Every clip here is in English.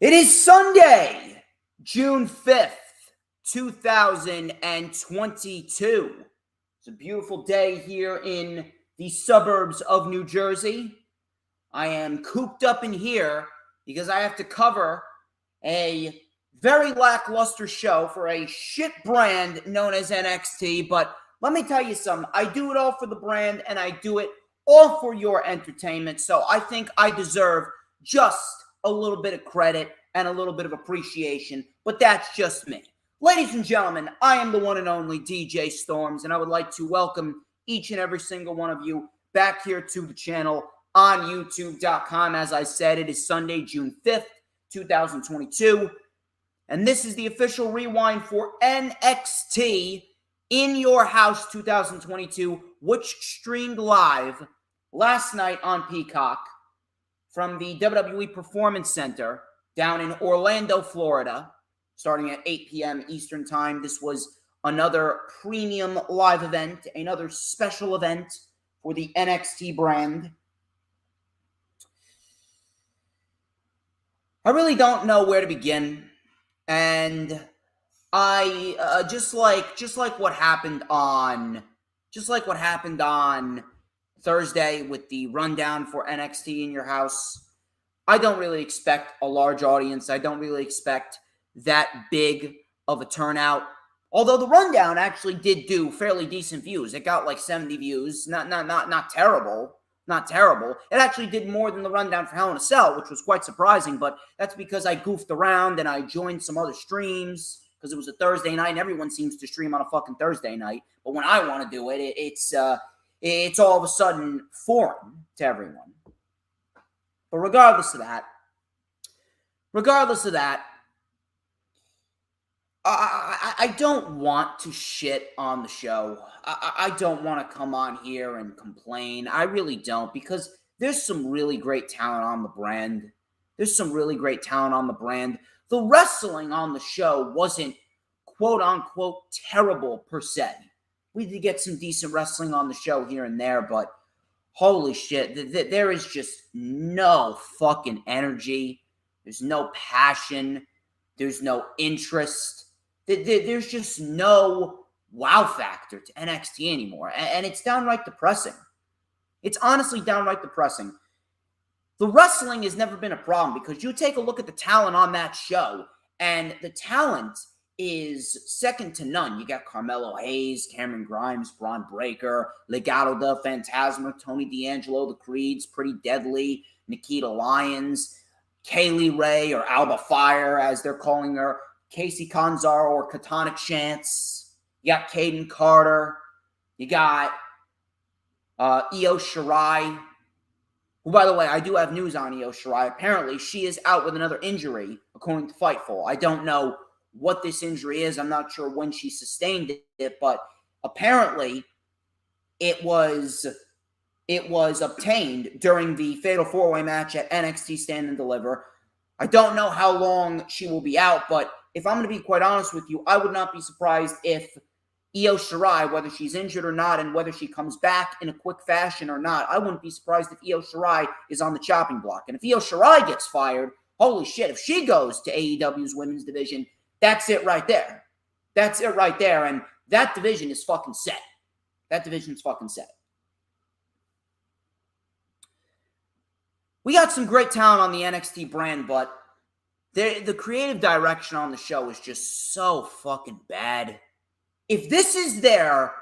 It is Sunday, June 5th, 2022. It's a beautiful day here in the suburbs of New Jersey. I am cooped up in here because I have to cover a very lackluster show for a shit brand known as NXT. But let me tell you something. I do it all for the brand and I do it all for your entertainment. So I think I deserve just a little bit of credit and a little bit of appreciation, but that's just me. Ladies and gentlemen, I am the one and only DJ Storms, and I would like to welcome each and every single one of you back here to the channel on YouTube.com. As I said, it is Sunday, June 5th, 2022, and this is the official rewind for NXT In Your House 2022, which streamed live last night on Peacock from the WWE Performance Center down in Orlando, Florida, starting at 8 p.m. Eastern Time. This was another premium live event, another special event for the NXT brand. I really don't know where to begin, and I just like what happened on Thursday with the rundown for NXT In Your House. I don't really expect a large audience. I don't really expect that big of a turnout. Although the rundown actually did do fairly decent views. It got like 70 views. Not terrible. Not terrible. It actually did more than the rundown for Hell in a Cell, which was quite surprising, but that's because I goofed around and I joined some other streams because it was a Thursday night and everyone seems to stream on a fucking Thursday night. But when I want to do it, it's all of a sudden foreign to everyone. But regardless of that, I don't want to shit on the show. I don't want to come on here and complain. I really don't, because there's some really great talent on the brand. The wrestling on the show wasn't quote-unquote terrible per se. We did get some decent wrestling on the show here and there, but holy shit, there is just no fucking energy. There's no passion. There's no interest. There's just no wow factor to NXT anymore. And it's downright depressing. It's honestly downright depressing. The wrestling has never been a problem because you take a look at the talent on that show, and the talent is second to none. You got Carmelo Hayes, Cameron Grimes, Braun Breaker, Legado del Fantasma, Tony D'Angelo, The Creeds, Pretty Deadly, Nikita Lyons, Kaylee Ray, or Alba Fire, as they're calling her, Casey Kanzar, or Katana Chance. You got Caden Carter. You got Io Shirai, who, by the way, I do have news on Io Shirai. Apparently, she is out with another injury, according to Fightful. I don't know what this injury is. I'm not sure when she sustained it, but apparently it was obtained during the Fatal 4-Way match at NXT Stand and Deliver. I don't know how long she will be out, but if I'm going to be quite honest with you, I would not be surprised if Io Shirai, whether she's injured or not, and whether she comes back in a quick fashion or not, I wouldn't be surprised if Io Shirai is on the chopping block. And if Io Shirai gets fired, holy shit, if she goes to AEW's women's division, that's it right there. And that division is fucking set. We got some great talent on the NXT brand, but the creative direction on the show is just so fucking bad. If this is their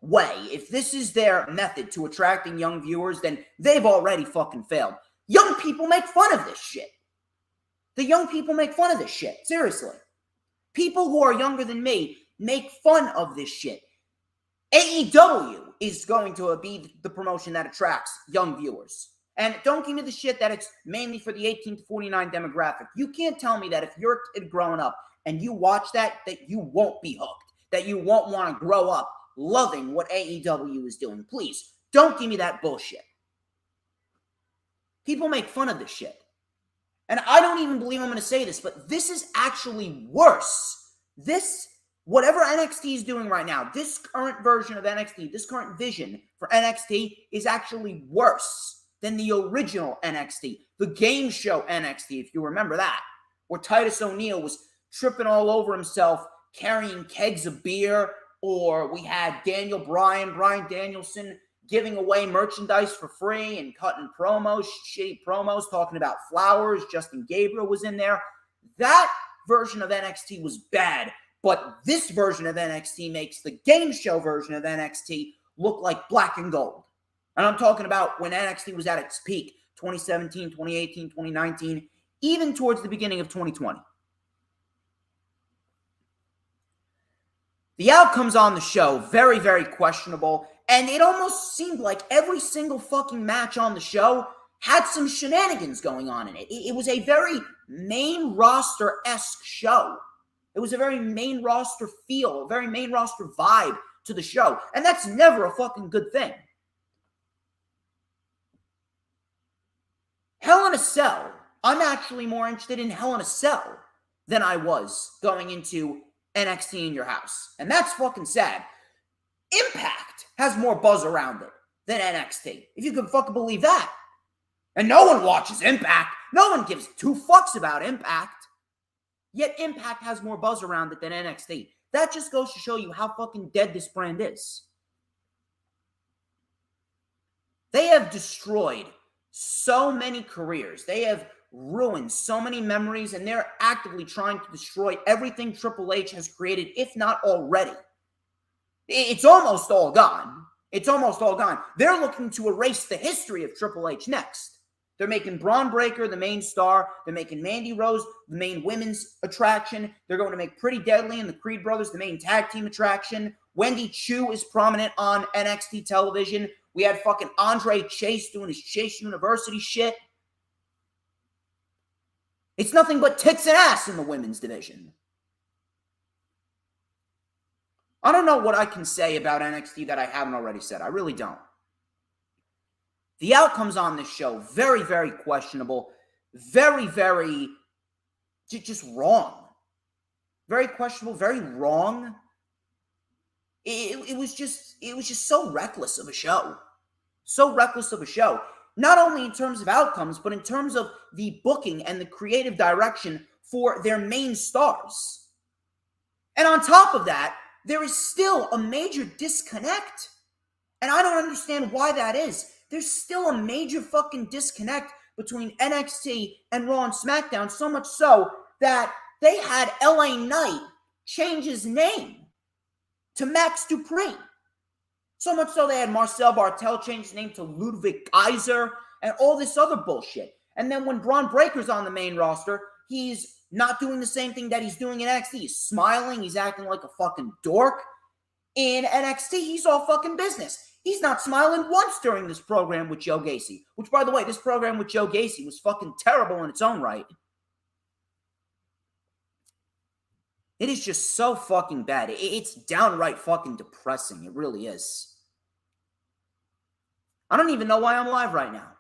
way, if this is their method to attracting young viewers, then they've already fucking failed. Young people make fun of this shit. The young people make fun of this shit. Seriously. People who are younger than me make fun of this shit. AEW is going to be the promotion that attracts young viewers. And don't give me the shit that it's mainly for the 18 to 49 demographic. You can't tell me that if you're a kid growing up and you watch that you won't be hooked, that you won't want to grow up loving what AEW is doing. Please, don't give me that bullshit. People make fun of this shit. And I don't even believe I'm going to say this, but this is actually worse. Whatever NXT is doing right now, this current version of NXT, this current vision for NXT is actually worse than the original NXT, the game show NXT, if you remember that. where Titus O'Neil was tripping all over himself, carrying kegs of beer, or we had Brian Danielson, giving away merchandise for free and cutting promos, shitty promos, talking about flowers. Justin Gabriel was in there. That version of NXT was bad, but this version of NXT makes the game show version of NXT look like black and gold. And I'm talking about when NXT was at its peak, 2017, 2018, 2019, even towards the beginning of 2020. The outcomes on the show, very, very questionable. And it almost seemed like every single fucking match on the show had some shenanigans going on in it. It was a very main roster-esque show. It was a very main roster feel, a very main roster vibe to the show. And that's never a fucking good thing. Hell in a Cell. I'm actually more interested in Hell in a Cell than I was going into NXT in your house. And that's fucking sad. Impact has more buzz around it than NXT. If you can fucking believe that. And no one watches Impact. No one gives two fucks about Impact. Yet Impact has more buzz around it than NXT. That just goes to show you how fucking dead this brand is. They have destroyed so many careers. They have ruined so many memories, and they're actively trying to destroy everything Triple H has created, if not already. It's almost all gone. It's almost all gone. They're looking to erase the history of Triple H next. They're making Braun Breaker the main star. They're making Mandy Rose the main women's attraction. They're going to make Pretty Deadly and the Creed Brothers the main tag team attraction. Wendy Chu is prominent on NXT television. We had fucking Andre Chase doing his Chase University shit. It's nothing but tits and ass in the women's division. I don't know what I can say about NXT that I haven't already said. I really don't. The outcomes on this show, very, very questionable. Very, very just wrong. Very questionable, very wrong. It was just so reckless of a show. So reckless of a show. Not only in terms of outcomes, but in terms of the booking and the creative direction for their main stars. And on top of that, there is still a major disconnect. And I don't understand why that is. There's still a major fucking disconnect between NXT and Raw and SmackDown, so much so that they had LA Knight change his name to Max Dupree. So much so they had Marcel Bartel change his name to Ludwig Kaiser and all this other bullshit. And then when Braun Breaker's on the main roster, he's not doing the same thing that he's doing in NXT. He's smiling. He's acting like a fucking dork. In NXT, he's all fucking business. He's not smiling once during this program with Joe Gacy. Which, by the way, this program with Joe Gacy was fucking terrible in its own right. It is just so fucking bad. It's downright fucking depressing. It really is. I don't even know why I'm live right now.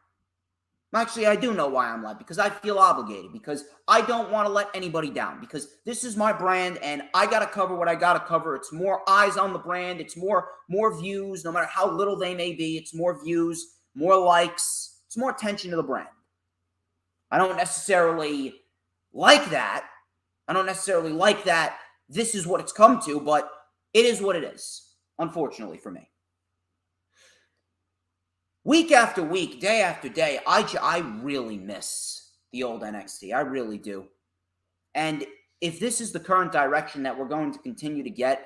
Actually, I do know why I'm live, because I feel obligated, because I don't want to let anybody down, because this is my brand, and I got to cover what I got to cover. It's more eyes on the brand. It's more views, no matter how little they may be. It's more views, more likes. It's more attention to the brand. I don't necessarily like that. This is what it's come to, but it is what it is, unfortunately for me. Week after week, day after day, I really miss the old NXT. I really do. And if this is the current direction that we're going to continue to get,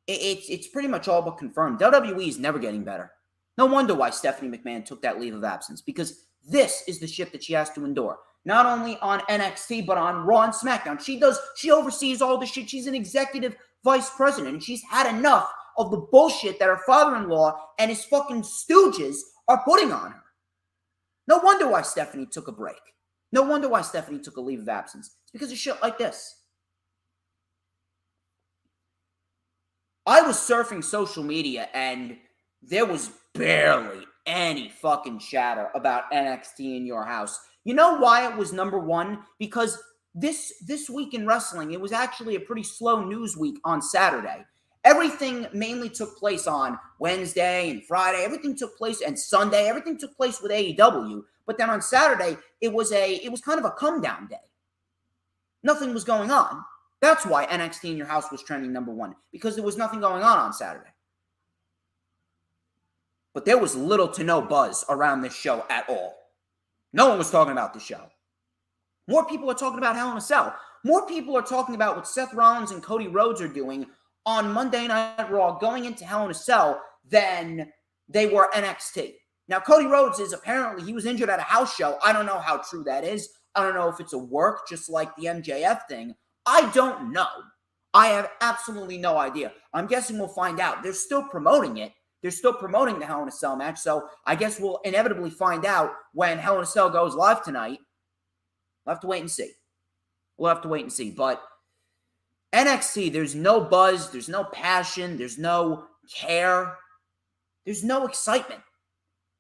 it's pretty much all but confirmed. WWE is never getting better. No wonder why Stephanie McMahon took that leave of absence, because this is the shit that she has to endure. Not only on NXT, but on Raw and SmackDown. She oversees all the shit. She's an executive vice president, and she's had enough of the bullshit that her father-in-law and his fucking stooges are putting on her. No wonder why Stephanie took a break. No wonder why Stephanie took a leave of absence. It's because of shit like this. I was surfing social media and there was barely any fucking chatter about NXT in your house. You know why it was number one? Because this week in wrestling, it was actually a pretty slow news week on Saturday. Everything mainly took place on Wednesday and Friday. Everything took place, and Sunday. Everything took place with AEW. But then on Saturday, it was kind of a come down day. Nothing was going on. That's why NXT in Your House was trending number one, because there was nothing going on Saturday. But there was little to no buzz around this show at all. No one was talking about the show. More people are talking about Hell in a Cell. More people are talking about what Seth Rollins and Cody Rhodes are doing on Monday Night Raw going into Hell in a Cell than they were NXT. Now, Cody Rhodes he was injured at a house show. I don't know how true that is. I don't know if it's a work, just like the MJF thing. I don't know. I have absolutely no idea. I'm guessing we'll find out. They're still promoting it. They're still promoting the Hell in a Cell match, so I guess we'll inevitably find out when Hell in a Cell goes live tonight. We'll have to wait and see. But NXT, there's no buzz, there's no passion, there's no care, there's no excitement.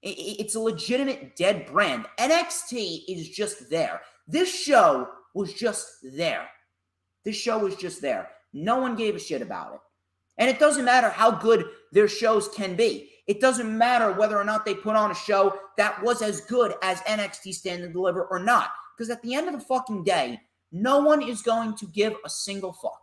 It's a legitimate dead brand. NXT is just there. This show was just there. No one gave a shit about it. And it doesn't matter how good their shows can be. It doesn't matter whether or not they put on a show that was as good as NXT Stand and Deliver or not. Because at the end of the fucking day, no one is going to give a single fuck.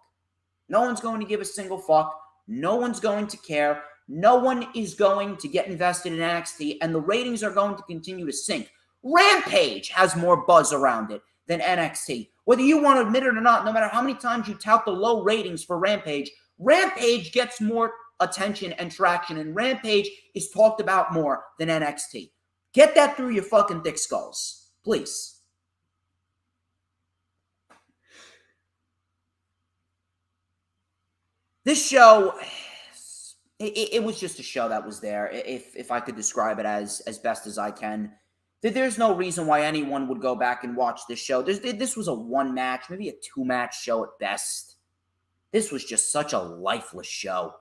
No one's going to give a single fuck. No one's going to care. No one is going to get invested in NXT, and the ratings are going to continue to sink. Rampage has more buzz around it than NXT. Whether you want to admit it or not, no matter how many times you tout the low ratings for Rampage, Rampage gets more attention and traction, and Rampage is talked about more than NXT. Get that through your fucking thick skulls, please. This show, it was just a show that was there, if I could describe it as best as I can. There's no reason why anyone would go back and watch this show. This was a one-match, maybe a two-match show at best. This was just such a lifeless show.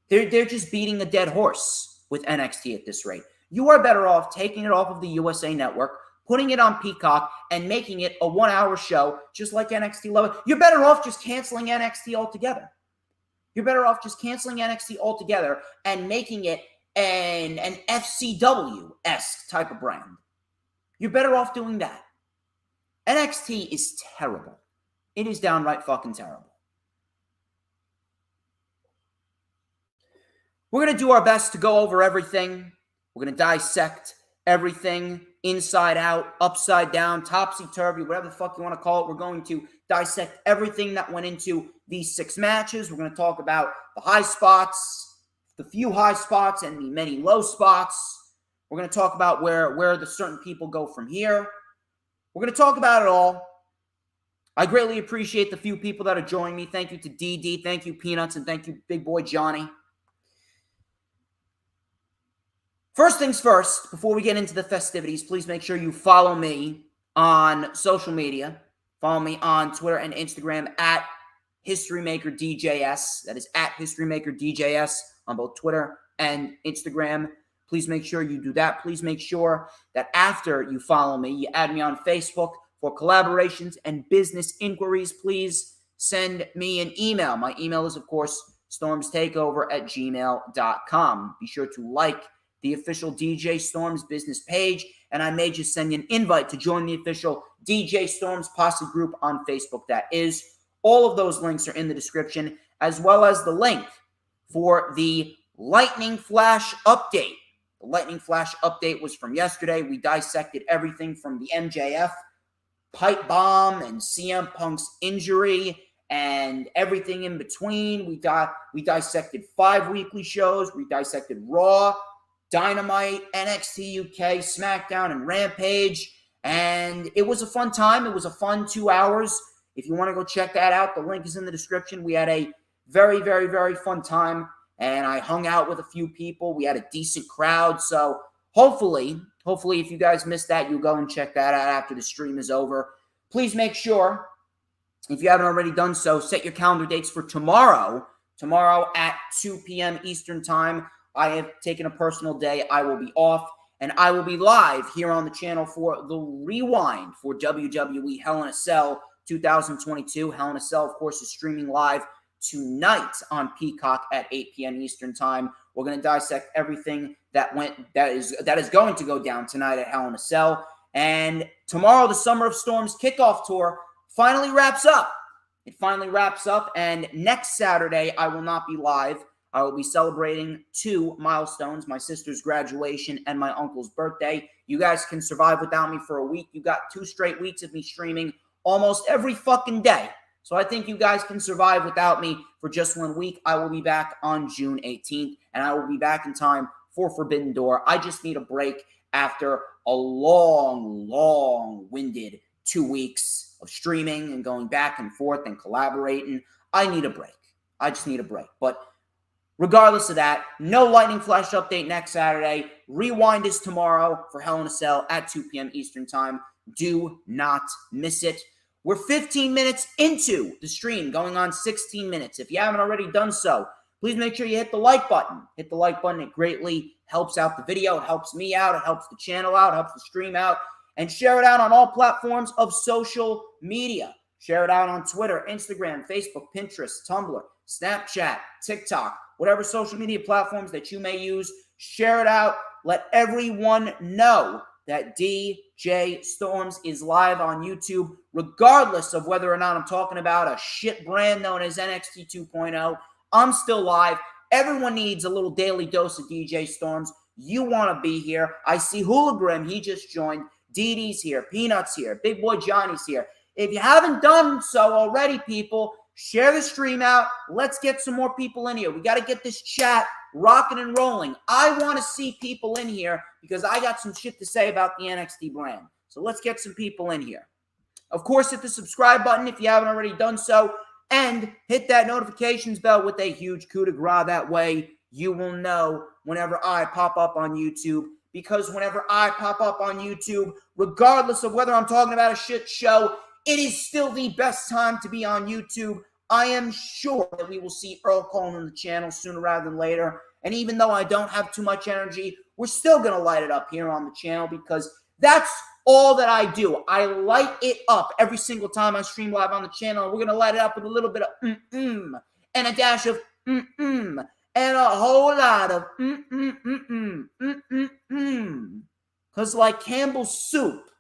They're just beating a dead horse with NXT at this rate. You are better off taking it off of the USA Network, putting it on Peacock, and making it a one-hour show just like NXT Love It. You're better off just canceling NXT altogether. You're better off just canceling NXT altogether and making it an FCW-esque type of brand. You're better off doing that. NXT is terrible. It is downright fucking terrible. We're going to do our best to go over everything. We're going to dissect everything inside out, upside down, topsy-turvy, whatever the fuck you want to call it. We're going to dissect everything that went into these 6 matches. We're going to talk about the high spots, the few high spots, and the many low spots. We're going to talk about where the certain people go from here. We're going to talk about it all. I greatly appreciate the few people that are joining me. Thank you to DD, thank you Peanuts, and thank you Big Boy Johnny. First things first, before we get into the festivities, please make sure you follow me on social media. Follow me on Twitter and Instagram at HistoryMakerDJS. That is at HistoryMakerDJS on both Twitter and Instagram. Please make sure you do that. Please make sure that after you follow me, you add me on Facebook for collaborations and business inquiries. Please send me an email. My email is, of course, StormsTakeOver@gmail.com. Be sure to like the official DJ Storms business page, and I may just send you an invite to join the official DJ Storms Posse group on Facebook. That is, all of those links are in the description, as well as the link for the Lightning Flash update. The Lightning Flash update was from yesterday. We dissected everything from the MJF pipe bomb and CM Punk's injury and everything in between. We dissected 5 weekly shows. We dissected Raw, Dynamite, NXT UK, SmackDown, and Rampage. And it was a fun time. It was a fun 2 hours. If you want to go check that out, the link is in the description. We had a very, very, very fun time. And I hung out with a few people. We had a decent crowd. So hopefully, if you guys missed that, you'll go and check that out after the stream is over. Please make sure, if you haven't already done so, set your calendar dates for tomorrow. Tomorrow at 2 p.m. Eastern Time. I have taken a personal day. I will be off, and I will be live here on the channel for the rewind for WWE Hell in a Cell 2022. Hell in a Cell, of course, is streaming live tonight on Peacock at 8 p.m. Eastern Time. We're going to dissect everything that is going to go down tonight at Hell in a Cell. And tomorrow, the Summer of Storms kickoff tour finally wraps up. It finally wraps up, and next Saturday, I will not be live. I will be celebrating 2 milestones, my sister's graduation and my uncle's birthday. You guys can survive without me for a week. You got 2 straight weeks of me streaming almost every fucking day. So I think you guys can survive without me for just 1 week. I will be back on June 18th, and I will be back in time for Forbidden Door. I just need a break after a long-winded 2 weeks of streaming and going back and forth and collaborating. I need a break. I just need a break. But regardless of that, no Lightning Flash update next Saturday. Rewind is tomorrow for Hell in a Cell at 2 p.m. Eastern Time. Do not miss it. We're 15 minutes into the stream, going on 16 minutes. If you haven't already done so, please make sure you hit the like button. Hit the like button. It greatly helps out the video. It helps me out. It helps the channel out. It helps the stream out. And share it out on all platforms of social media. Share it out on Twitter, Instagram, Facebook, Pinterest, Tumblr, Snapchat, TikTok, whatever social media platforms that you may use. Share it out. Let everyone know that DJ Storms is live on YouTube, regardless of whether or not I'm talking about a shit brand known as NXT 2.0. I'm still live. Everyone needs a little daily dose of DJ Storms. You want to be here. I see Hooligrim. He just joined. Dee Dee's here. Peanuts here. Big Boy Johnny's here. If you haven't done so already, people, share the stream out. Let's get some more people in here. We got to get this chat rocking and rolling. I want to see people in here because I got some shit to say about the NXT brand. So let's get some people in here. Of course, hit the subscribe button if you haven't already done so. And hit that notifications bell with a huge coup de grace. That way, you will know whenever I pop up on YouTube. Because whenever I pop up on YouTube, regardless of whether I'm talking about a shit show, it is still the best time to be on YouTube. I am sure that we will see Earl Coleman on the channel sooner rather than later. And even though I don't have too much energy, we're still going to light it up here on the channel because that's all that I do. I light it up every single time I stream live on the channel. We're going to light it up with a little bit of and a dash of and a whole lot of Because like Campbell's soup,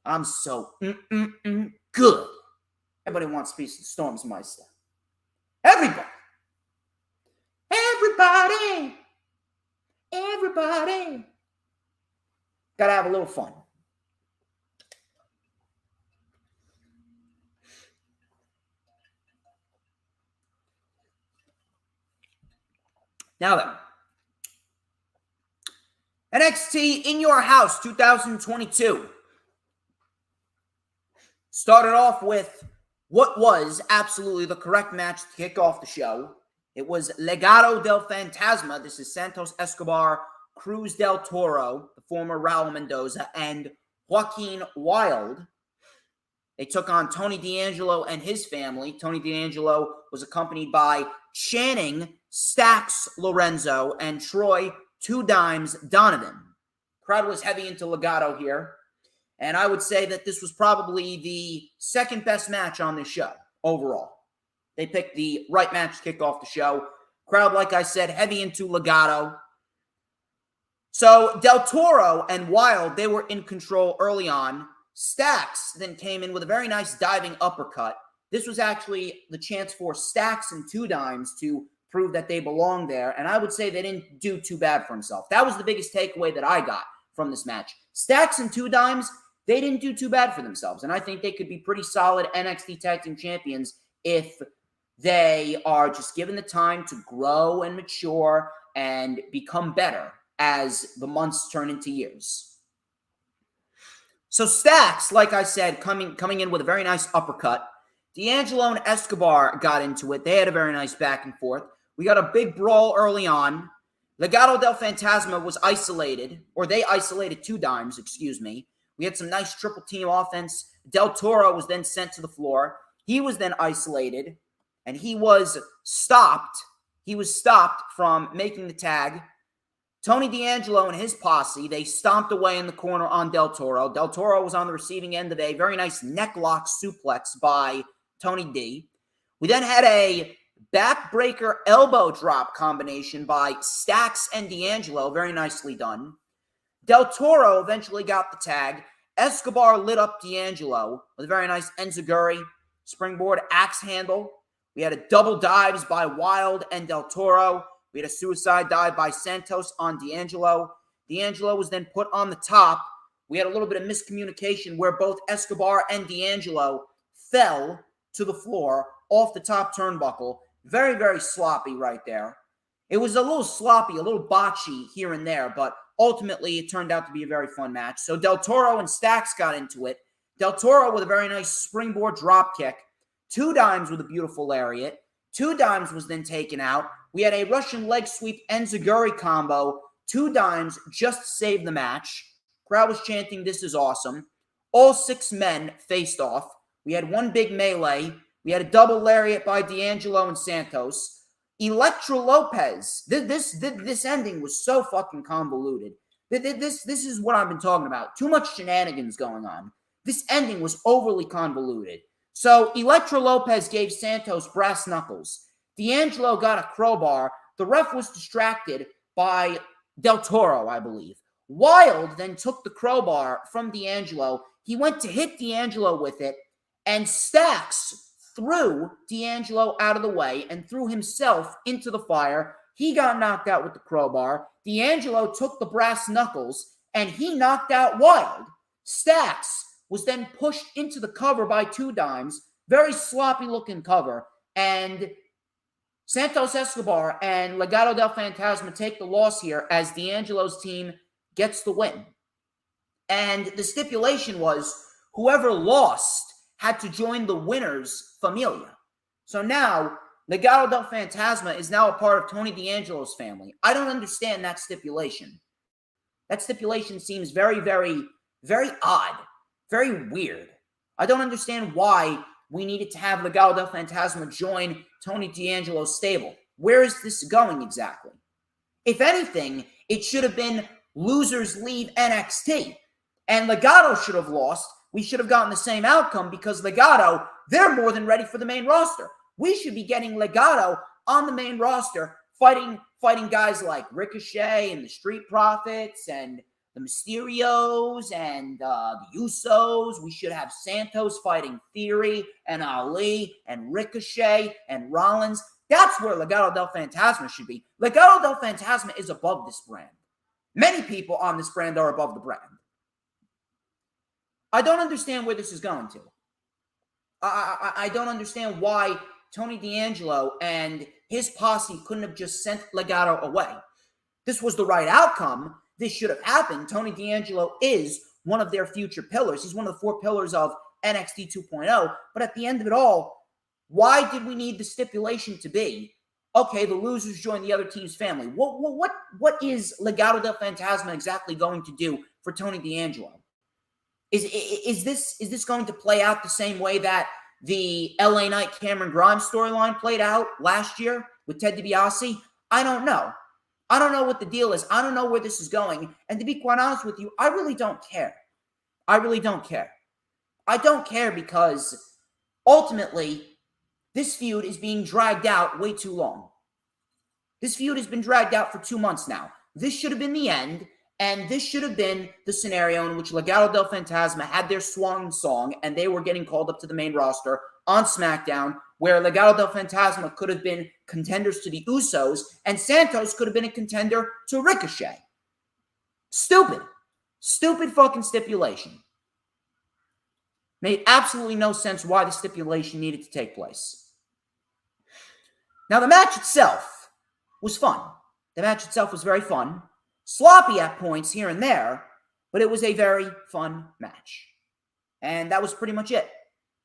I'm so good. Everybody wants a piece of Storm's Meister. Everybody. Gotta have a little fun. Now then, NXT In Your House 2022 started off with what was absolutely the correct match to kick off the show. It was Legado del Fantasma. This is Santos Escobar, Cruz del Toro, the former Raul Mendoza, and Joaquin Wilde. They took on Tony D'Angelo and his family. Tony D'Angelo was accompanied by Channing Stax Lorenzo and Troy Two Dimes Donovan. Crowd was heavy into Legado here. And I would say that this was probably the second best match on this show overall. They picked the right match to kick off the show. Crowd, like I said, heavy into Legado. So Del Toro and Wilde, they were in control early on. Stax then came in with a very nice diving uppercut. This was actually the chance for Stax and Two Dimes to prove that they belong there. And I would say they didn't do too bad for himself. That was the biggest takeaway that I got from this match. Stax and Two Dimes, they didn't do too bad for themselves. And I think they could be pretty solid NXT Tag Team Champions if they are just given the time to grow and mature and become better as the months turn into years. So Stax, like I said, coming in with a very nice uppercut. D'Angelo and Escobar got into it. They had a very nice back and forth. We got a big brawl early on. Legado del Fantasma was isolated, or they isolated Two Dimes, excuse me. We had some nice triple team offense. Del Toro was then sent to the floor. He was then isolated, and he was stopped. He was stopped from making the tag. Tony D'Angelo and his posse, they stomped away in the corner on Del Toro. Del Toro was on the receiving end of a very nice necklock suplex by Tony D. We then had a backbreaker elbow drop combination by Stax and D'Angelo, very nicely done. Del Toro eventually got the tag, Escobar lit up D'Angelo with a very nice enziguri, springboard, axe handle. We had a double dives by Wilde and Del Toro. We had a suicide dive by Santos on D'Angelo. D'Angelo was then put on the top. We had a little bit of miscommunication where both Escobar and D'Angelo fell to the floor off the top turnbuckle. Very, very sloppy right there. It was a little sloppy, a little botchy here and there, but ultimately it turned out to be a very fun match. So Del Toro and Stacks got into it. Del Toro with a very nice springboard drop kick. 2 dimes with a beautiful lariat. 2 dimes was then taken out. We had a Russian leg sweep enziguri combo. 2 dimes just saved the match. Crowd was chanting, "This is awesome." All 6 men faced off. We had 1 big melee. We had a double lariat by D'Angelo and Santos. Elektra Lopez. This ending was so fucking convoluted. This is what I've been talking about. Too much shenanigans going on. This ending was overly convoluted. So Elektra Lopez gave Santos brass knuckles. D'Angelo got a crowbar. The ref was distracted by Del Toro, I believe. Wilde then took the crowbar from D'Angelo. He went to hit D'Angelo with it, and Stacks threw D'Angelo out of the way and threw himself into the fire. He got knocked out with the crowbar. D'Angelo took the brass knuckles, and he knocked out Wilde. Stacks was then pushed into the cover by 2 dimes. Very sloppy-looking cover. And Santos Escobar and Legado del Fantasma take the loss here as D'Angelo's team gets the win. And the stipulation was whoever lost had to join the winner's familia. So now, Legado del Fantasma is now a part of Tony D'Angelo's family. I don't understand that stipulation. That stipulation seems very, very, very odd. Very weird. I don't understand why we needed to have Legado del Fantasma join Tony D'Angelo's stable. Where is this going exactly? If anything, it should have been losers leave NXT. And Legado should have lost. We should have gotten the same outcome because Legado, they're more than ready for the main roster. We should be getting Legado on the main roster, fighting guys like Ricochet and the Street Profits and the Mysterios and the Usos. We should have Santos fighting Theory and Ali and Ricochet and Rollins. That's where Legado del Fantasma should be. Legado del Fantasma is above this brand. Many people on this brand are above the brand. I don't understand where this is going to. I don't understand why Tony D'Angelo and his posse couldn't have just sent Legado away. This was the right outcome. This should have happened. Tony D'Angelo is one of their future pillars. He's one of the 4 pillars of NXT 2.0. But at the end of it all, why did we need the stipulation to be, okay, the losers join the other team's family? What is Legado del Fantasma exactly going to do for Tony D'Angelo? Is this going to play out the same way that the LA Knight Cameron Grimes storyline played out last year with Ted DiBiase? I don't know. I don't know what the deal is. I don't know where this is going. And to be quite honest with you, I really don't care. I really don't care. I don't care because ultimately this feud is being dragged out way too long. This feud has been dragged out for 2 months now. This should have been the end, and this should have been the scenario in which Legado del Fantasma had their swan song and they were getting called up to the main roster on SmackDown, where Legado del Fantasma could have been contenders to the Usos, and Santos could have been a contender to Ricochet. Stupid. Stupid fucking stipulation. Made absolutely no sense why the stipulation needed to take place. Now, the match itself was fun. The match itself was very fun. Sloppy at points here and there, but it was a very fun match. And that was pretty much it.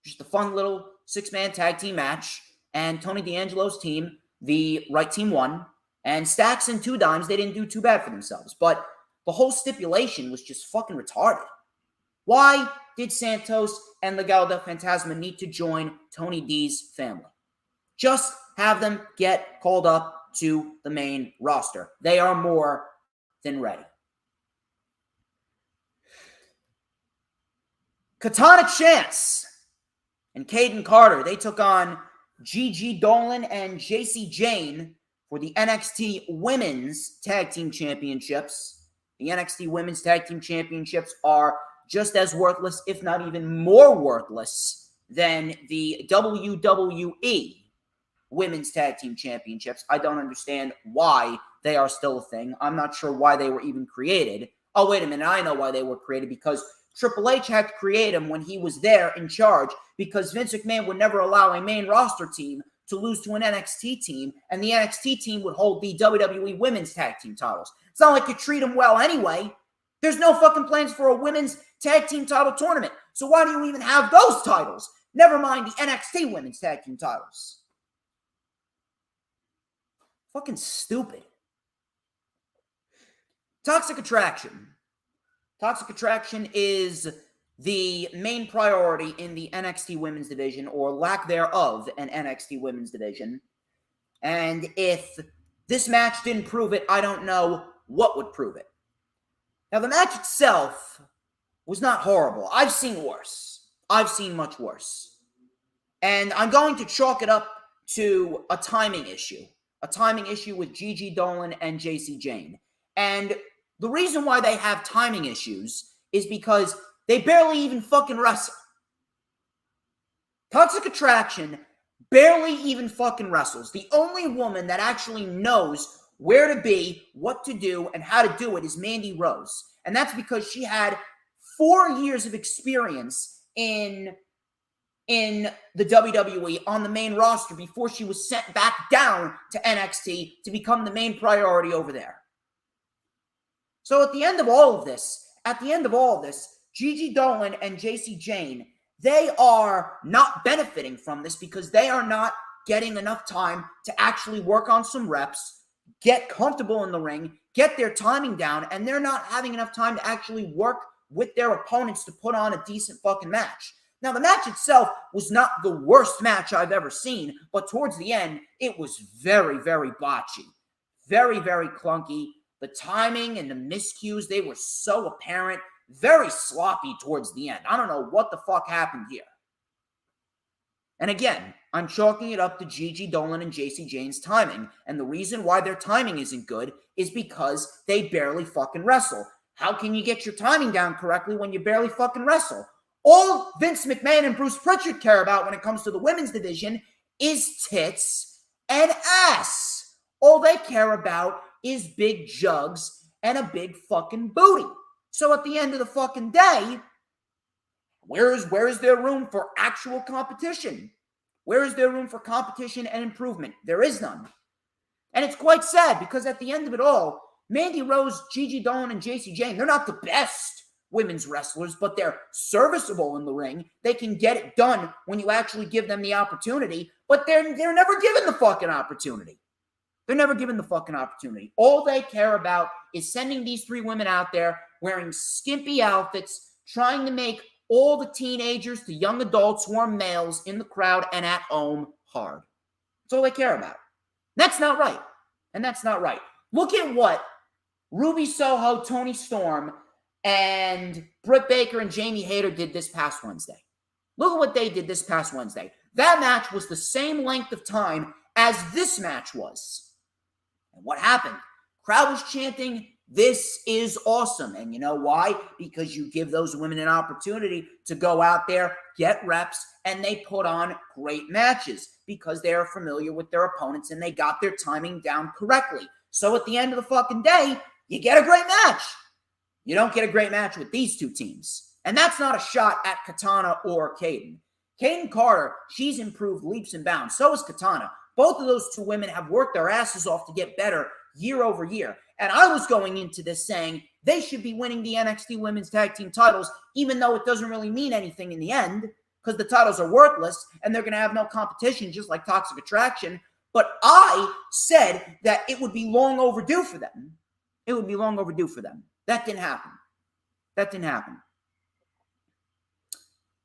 Just a fun little 6-man tag team match. And Tony D'Angelo's team, the right team, won. And Stacks and 2 Dimes, they didn't do too bad for themselves. But the whole stipulation was just fucking retarded. Why did Santos and Legado del Fantasma need to join Tony D's family? Just have them get called up to the main roster. They are more than ready. Katana Chance and Caden Carter, they took on Gigi Dolan and JC Jane for the NXT Women's Tag Team Championships. The NXT Women's Tag Team Championships are just as worthless, if not even more worthless, than the WWE Women's Tag Team Championships. I don't understand why they are still a thing. I'm not sure why they were even created. Oh, wait a minute. I know why they were created, because Triple H had to create them when he was there in charge, because Vince McMahon would never allow a main roster team to lose to an NXT team, and the NXT team would hold the WWE Women's Tag Team titles. It's not like you treat them well anyway. There's no fucking plans for a Women's Tag Team title tournament. So why do you even have those titles? Never mind the NXT Women's Tag Team titles. Fucking stupid. Toxic Attraction. Toxic Attraction is the main priority in the NXT Women's Division, or lack thereof, an NXT Women's Division. And if this match didn't prove it, I don't know what would prove it. Now, the match itself was not horrible. I've seen worse. I've seen much worse. And I'm going to chalk it up to a timing issue. A timing issue with Gigi Dolan and JC Jane. And the reason why they have timing issues is because they barely even fucking wrestle. Toxic Attraction barely even fucking wrestles. The only woman that actually knows where to be, what to do, and how to do it is Mandy Rose. And that's because she had 4 years of experience in the WWE on the main roster before she was sent back down to NXT to become the main priority over there. So at the end of all of this, Gigi Dolan and JC Jane, they are not benefiting from this because they are not getting enough time to actually work on some reps, get comfortable in the ring, get their timing down, and they're not having enough time to actually work with their opponents to put on a decent fucking match. Now, the match itself was not the worst match I've ever seen, but towards the end, it was very, very botchy. Very, very clunky. The timing and the miscues, they were so apparent. Very sloppy towards the end. I don't know what the fuck happened here. And again, I'm chalking it up to Gigi Dolan and JC Jane's timing. And the reason why their timing isn't good is because they barely fucking wrestle. How can you get your timing down correctly when you barely fucking wrestle? All Vince McMahon and Bruce Pritchard care about when it comes to the women's division is tits and ass. All they care about is big jugs and a big fucking booty. So at the end of the fucking day, where is there room for actual competition? Where is there room for competition and improvement? There is none. And it's quite sad because at the end of it all, Mandy Rose, Gigi Dolan, and JC Jane, they're not the best women's wrestlers, but they're serviceable in the ring. They can get it done when you actually give them the opportunity, but they're never given the fucking opportunity. They're never given the fucking opportunity. All they care about is sending these three women out there wearing skimpy outfits, trying to make all the teenagers to young adults who are males in the crowd and at home hard. That's all they care about. That's not right. And that's not right. Look at what Ruby Soho, Toni Storm, and Britt Baker and Jamie Hayter did this past Wednesday. Look at what they did this past Wednesday. That match was the same length of time as this match was. And what happened? Crowd was chanting, "This is awesome." And you know why? Because you give those women an opportunity to go out there, get reps, and they put on great matches because they are familiar with their opponents and they got their timing down correctly. So at the end of the fucking day, you get a great match. You don't get a great match with these two teams. And that's not a shot at Katana or Kayden. Kayden Carter, she's improved leaps and bounds. So is Katana. Both of those two women have worked their asses off to get better year over year. And I was going into this saying they should be winning the NXT Women's Tag Team titles, even though it doesn't really mean anything in the end, because the titles are worthless and they're going to have no competition, just like Toxic Attraction. But I said that it would be long overdue for them. It would be long overdue for them. That didn't happen. That didn't happen.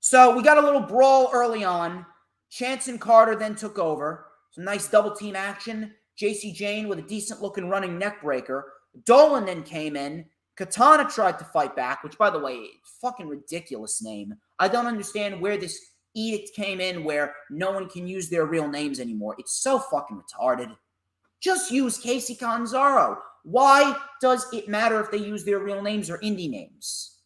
So we got a little brawl early on. Chance and Carter then took over. Some nice double team action. JC Jane with a decent looking running neck breaker. Dolan then came in. Katana tried to fight back, which, by the way, fucking ridiculous name. I don't understand where this edict came in where no one can use their real names anymore. It's so fucking retarded. Just use Casey Catanzaro. Why does it matter if they use their real names or indie names?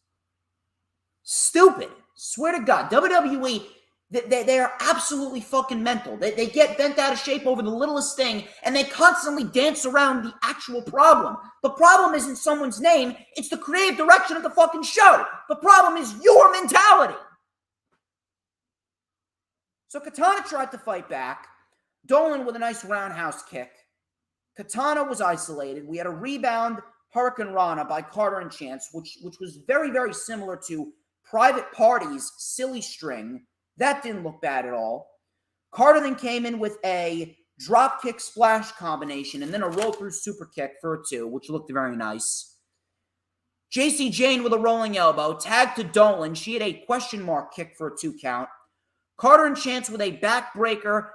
Stupid. Swear to God. WWE, they are absolutely fucking mental. They get bent out of shape over the littlest thing, and they constantly dance around the actual problem. The problem isn't someone's name. It's the creative direction of the fucking show. The problem is your mentality. So Katana tried to fight back. Dolan with a nice roundhouse kick. Katana was isolated. We had a rebound Hurricane Rana by Carter and Chance, which was very, very similar to Private Party's silly string. That didn't look bad at all. Carter then came in with a drop kick splash combination and then a roll through super kick for a 2, which looked very nice. JC Jane with a rolling elbow, tagged to Dolan. She had a question mark kick for a 2 count. Carter and Chance with a backbreaker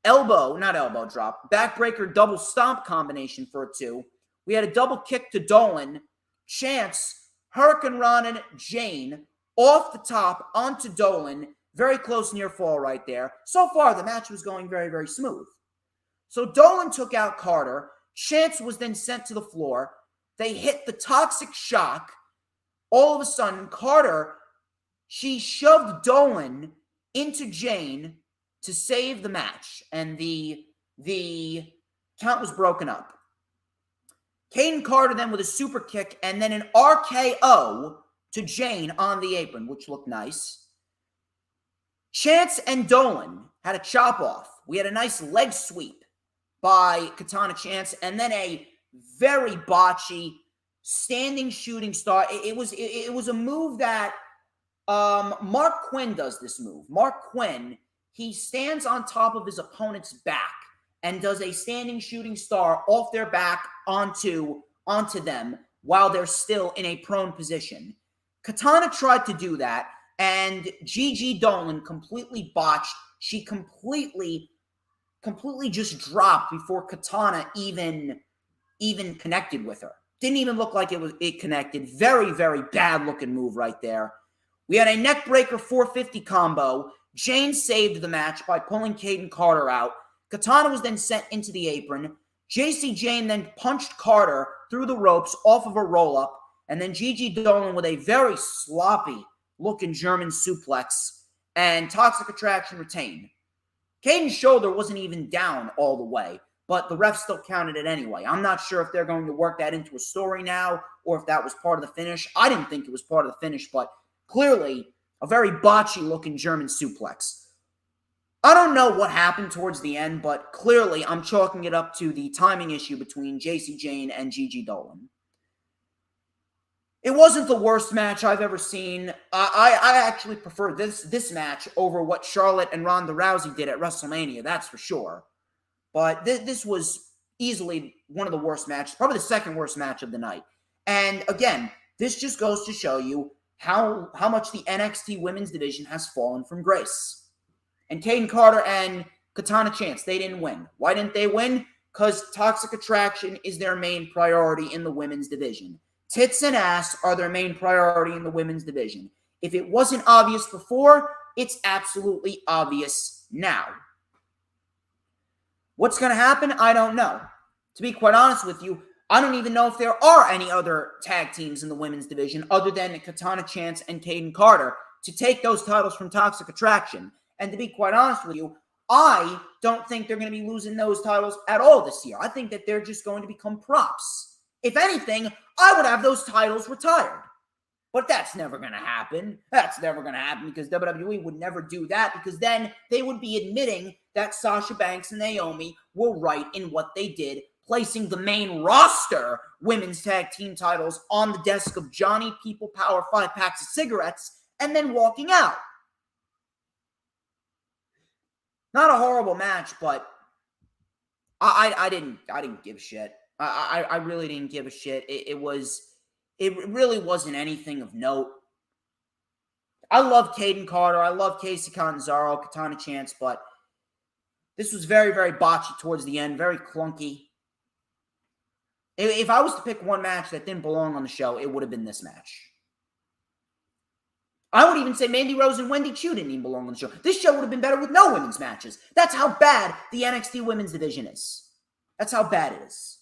backbreaker double stomp combination for a 2. We had a double kick to Dolan. Chance, Hurricane Rana, Jane, off the top onto Dolan. Very close near fall right there. So far, the match was going very, very smooth. So Dolan took out Carter. Chance was then sent to the floor. They hit the toxic shock. All of a sudden, Carter, she shoved Dolan into Jane to save the match. And the count was broken up. Caden Carter then with a super kick and then an RKO to Jane on the apron, which looked nice. Chance and Dolan had a chop off. We had a nice leg sweep by Katana Chance and then a very botchy standing shooting star. It was a move that Mark Quinn does this move. Mark Quinn, he stands on top of his opponent's back and does a standing shooting star off their back onto them while they're still in a prone position. Katana tried to do that, and Gigi Dolan completely botched. She completely just dropped before Katana even connected with her. Didn't even look like it connected. Very, very bad looking move right there. We had a neckbreaker 450 combo. Jane saved the match by pulling Caden Carter out. Katana was then sent into the apron. JC Jane then punched Carter through the ropes off of a roll-up. And then Gigi Dolan with a very sloppy-looking German suplex. And Toxic Attraction retained. Caden's shoulder wasn't even down all the way, but the ref still counted it anyway. I'm not sure if they're going to work that into a story now or if that was part of the finish. I didn't think it was part of the finish, but clearly a very botchy-looking German suplex. I don't know what happened towards the end, but clearly I'm chalking it up to the timing issue between JC Jane and Gigi Dolan. It wasn't the worst match I've ever seen. I actually prefer this match over what Charlotte and Ronda Rousey did at WrestleMania, that's for sure. But this was easily one of the worst matches, probably the second worst match of the night. And again, this just goes to show you how much the NXT women's division has fallen from grace. And Caden Carter and Katana Chance, they didn't win. Why didn't they win? Because Toxic Attraction is their main priority in the women's division. Tits and ass are their main priority in the women's division. If it wasn't obvious before, it's absolutely obvious now. What's going to happen? I don't know. To be quite honest with you, I don't even know if there are any other tag teams in the women's division other than Katana Chance and Caden Carter to take those titles from Toxic Attraction. And to be quite honest with you, I don't think they're going to be losing those titles at all this year. I think that they're just going to become props. If anything, I would have those titles retired. But that's never going to happen. That's never going to happen because WWE would never do that because then they would be admitting that Sasha Banks and Naomi were right in what they did, placing the main roster women's tag team titles on the desk of Johnny People Power 5 packs of cigarettes and then walking out. Not a horrible match, but I didn't give a shit. I really didn't give a shit. It really wasn't anything of note. I love Caden Carter. I love Casey Catanzaro, Katana Chance, but this was very, very botchy towards the end, very clunky. If I was to pick one match that didn't belong on the show, it would have been this match. I would even say Mandy Rose and Wendy Chu didn't even belong on the show. This show would have been better with no women's matches. That's how bad the NXT women's division is. That's how bad it is.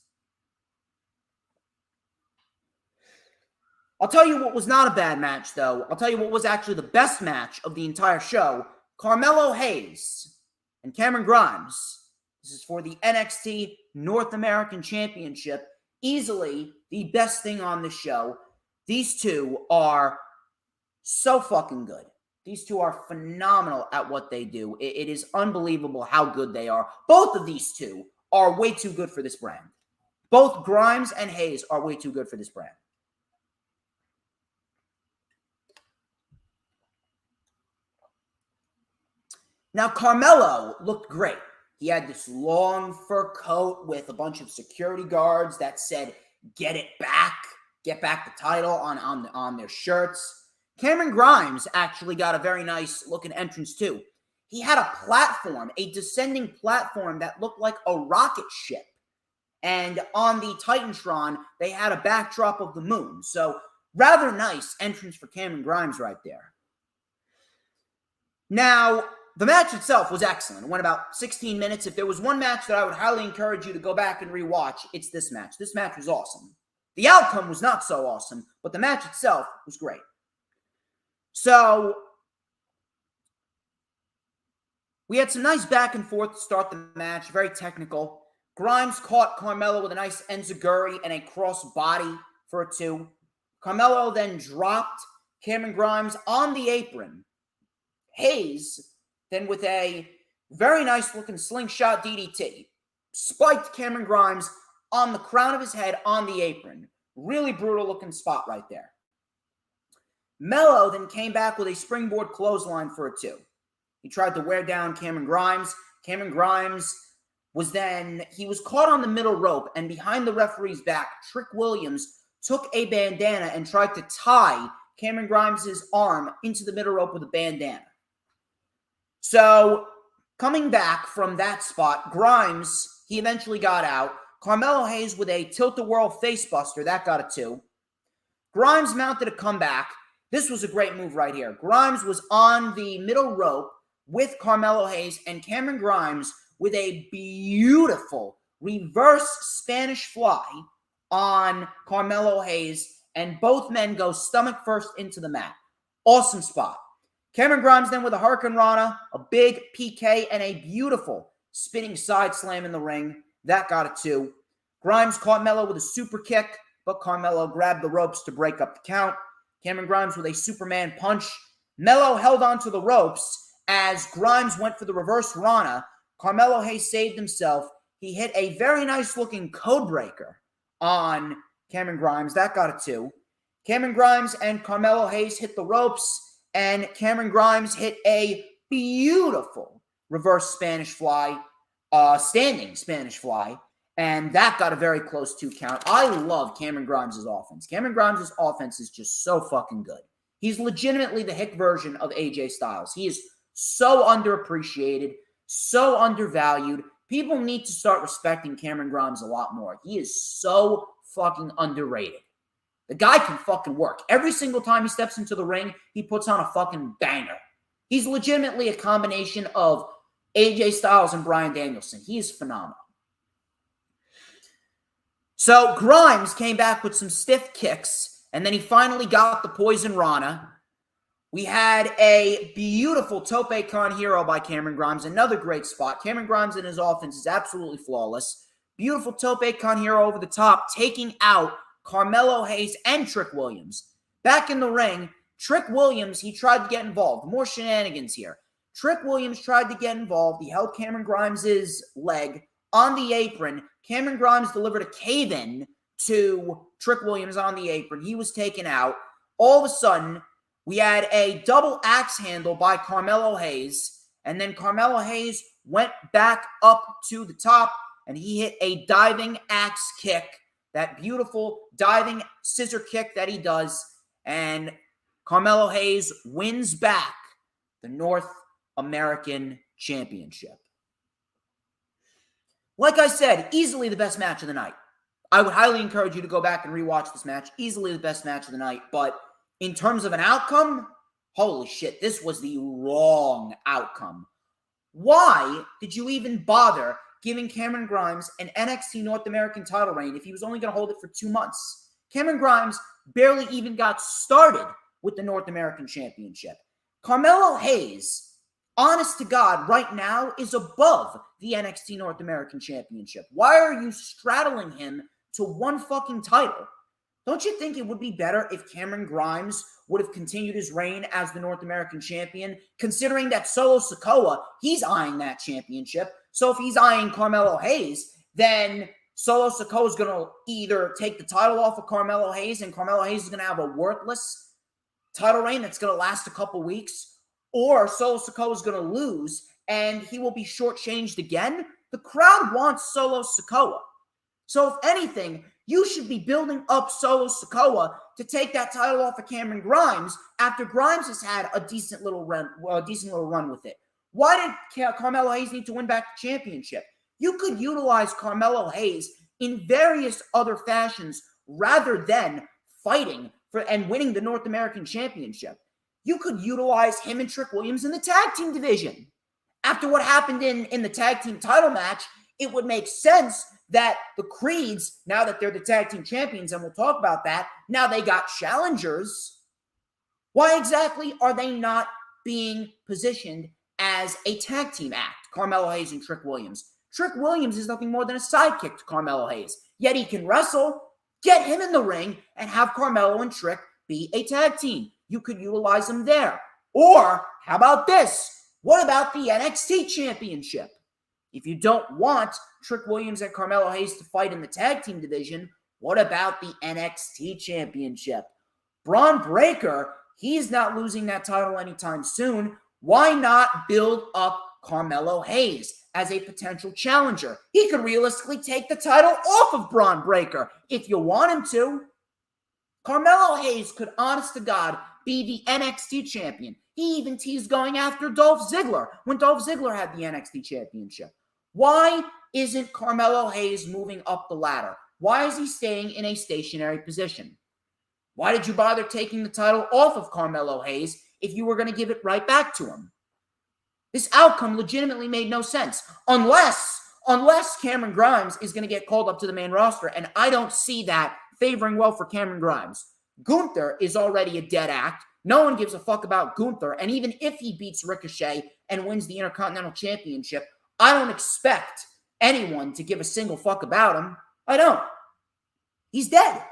I'll tell you what was not a bad match, though. I'll tell you what was actually the best match of the entire show. Carmelo Hayes and Cameron Grimes. This is for the NXT North American Championship. Easily the best thing on the show. These two are so fucking good. These two are phenomenal at what they do. It is unbelievable how good they are. Both of these two are way too good for this brand. Both Grimes and Hayes are way too good for this brand. Now, Carmelo looked great. He had this long fur coat with a bunch of security guards that said, "Get it back. Get back the title" on their shirts. Cameron Grimes actually got a very nice looking entrance too. He had a platform, a descending platform that looked like a rocket ship. And on the Titantron, they had a backdrop of the moon. So rather nice entrance for Cameron Grimes right there. Now, the match itself was excellent. It went about 16 minutes. If there was one match that I would highly encourage you to go back and rewatch, it's this match. This match was awesome. The outcome was not so awesome, but the match itself was great. So, we had some nice back and forth to start the match. Very technical. Grimes caught Carmelo with a nice enziguri and a cross body for a 2. Carmelo then dropped Cameron Grimes on the apron. Hayes then, with a very nice looking slingshot DDT, spiked Cameron Grimes on the crown of his head on the apron. Really brutal looking spot right there. Mello then came back with a springboard clothesline for a 2. He tried to wear down Cameron Grimes. Cameron Grimes was caught on the middle rope, and behind the referee's back, Trick Williams took a bandana and tried to tie Cameron Grimes' arm into the middle rope with a bandana. So, coming back from that spot, Grimes, he eventually got out. Carmelo Hayes with a tilt-a-whirl facebuster, that got a 2. Grimes mounted a comeback. This was a great move right here. Grimes was on the middle rope with Carmelo Hayes, and Cameron Grimes with a beautiful reverse Spanish fly on Carmelo Hayes, and both men go stomach first into the mat. Awesome spot. Cameron Grimes then with a Hurricane Rana, a big PK, and a beautiful spinning side slam in the ring. That got a 2. Grimes caught Mello with a super kick, but Carmelo grabbed the ropes to break up the count. Cameron Grimes with a Superman punch. Mello held onto the ropes as Grimes went for the reverse Rana. Carmelo Hayes saved himself. He hit a very nice looking code breaker on Cameron Grimes. That got a 2. Cameron Grimes and Carmelo Hayes hit the ropes, and Cameron Grimes hit a beautiful reverse Spanish fly, standing Spanish fly, and that got a very close 2 count. I love Cameron Grimes' offense. Cameron Grimes' offense is just so fucking good. He's legitimately the hick version of AJ Styles. He is so underappreciated, so undervalued. People need to start respecting Cameron Grimes a lot more. He is so fucking underrated. The guy can fucking work. Every single time he steps into the ring, he puts on a fucking banger. He's legitimately a combination of AJ Styles and Bryan Danielson. He is phenomenal. So Grimes came back with some stiff kicks, and then he finally got the Poison Rana. We had a beautiful Tope Con Hero by Cameron Grimes. Another great spot. Cameron Grimes in his offense is absolutely flawless. Beautiful Tope Con Hero over the top, taking out Carmelo Hayes and Trick Williams. Back in the ring, Trick Williams, he tried to get involved. More shenanigans here. Trick Williams tried to get involved. He held Cameron Grimes' leg on the apron. Cameron Grimes delivered a cave-in to Trick Williams on the apron. He was taken out. All of a sudden, we had a double axe handle by Carmelo Hayes, and then Carmelo Hayes went back up to the top, and he hit a diving axe kick, that beautiful diving scissor kick that he does, and Carmelo Hayes wins back the North American Championship. Like I said, easily the best match of the night. I would highly encourage you to go back and rewatch this match. Easily the best match of the night, but in terms of an outcome, holy shit, this was the wrong outcome. Why did you even bother giving Cameron Grimes an NXT North American title reign if he was only going to hold it for 2 months? Cameron Grimes barely even got started with the North American Championship. Carmelo Hayes, honest to God, right now is above the NXT North American Championship. Why are you straddling him to one fucking title? Don't you think it would be better if Cameron Grimes would have continued his reign as the North American champion, considering that Solo Sikoa, he's eyeing that championship. So if he's eyeing Carmelo Hayes, then Solo Sikoa is going to either take the title off of Carmelo Hayes, and Carmelo Hayes is going to have a worthless title reign that's going to last a couple weeks, or Solo Sikoa is going to lose, and he will be shortchanged again. The crowd wants Solo Sikoa. So if anything, you should be building up Solo Sikoa to take that title off of Cameron Grimes after Grimes has had a decent little run with it. Why did Carmelo Hayes need to win back the championship? You could utilize Carmelo Hayes in various other fashions rather than fighting for and winning the North American Championship. You could utilize him and Trick Williams in the tag team division. After what happened in the tag team title match, it would make sense that the Creeds, now that they're the tag team champions, and we'll talk about that, now they got challengers. Why exactly are they not being positioned as a tag team act, Carmelo Hayes and Trick Williams? Trick Williams is nothing more than a sidekick to Carmelo Hayes, yet he can wrestle. Get him in the ring and have Carmelo and Trick be a tag team. You could utilize them there. Or, how about this? What about the NXT Championship? If you don't want Trick Williams and Carmelo Hayes to fight in the tag team division, what about the NXT Championship? Braun Breaker, he's not losing that title anytime soon. Why not build up Carmelo Hayes as a potential challenger? He could realistically take the title off of Braun Breaker if you want him to. Carmelo Hayes could, honest to God, be the NXT champion. He even teased going after Dolph Ziggler when Dolph Ziggler had the NXT championship. Why isn't Carmelo Hayes moving up the ladder? Why is he staying in a stationary position? Why did you bother taking the title off of Carmelo Hayes if you were going to give it right back to him? This outcome legitimately made no sense. Unless Cameron Grimes is going to get called up to the main roster, and I don't see that favoring well for Cameron Grimes. Gunther is already a dead act. No one gives a fuck about Gunther, and even if he beats Ricochet and wins the Intercontinental Championship, I don't expect anyone to give a single fuck about him. I don't. He's dead.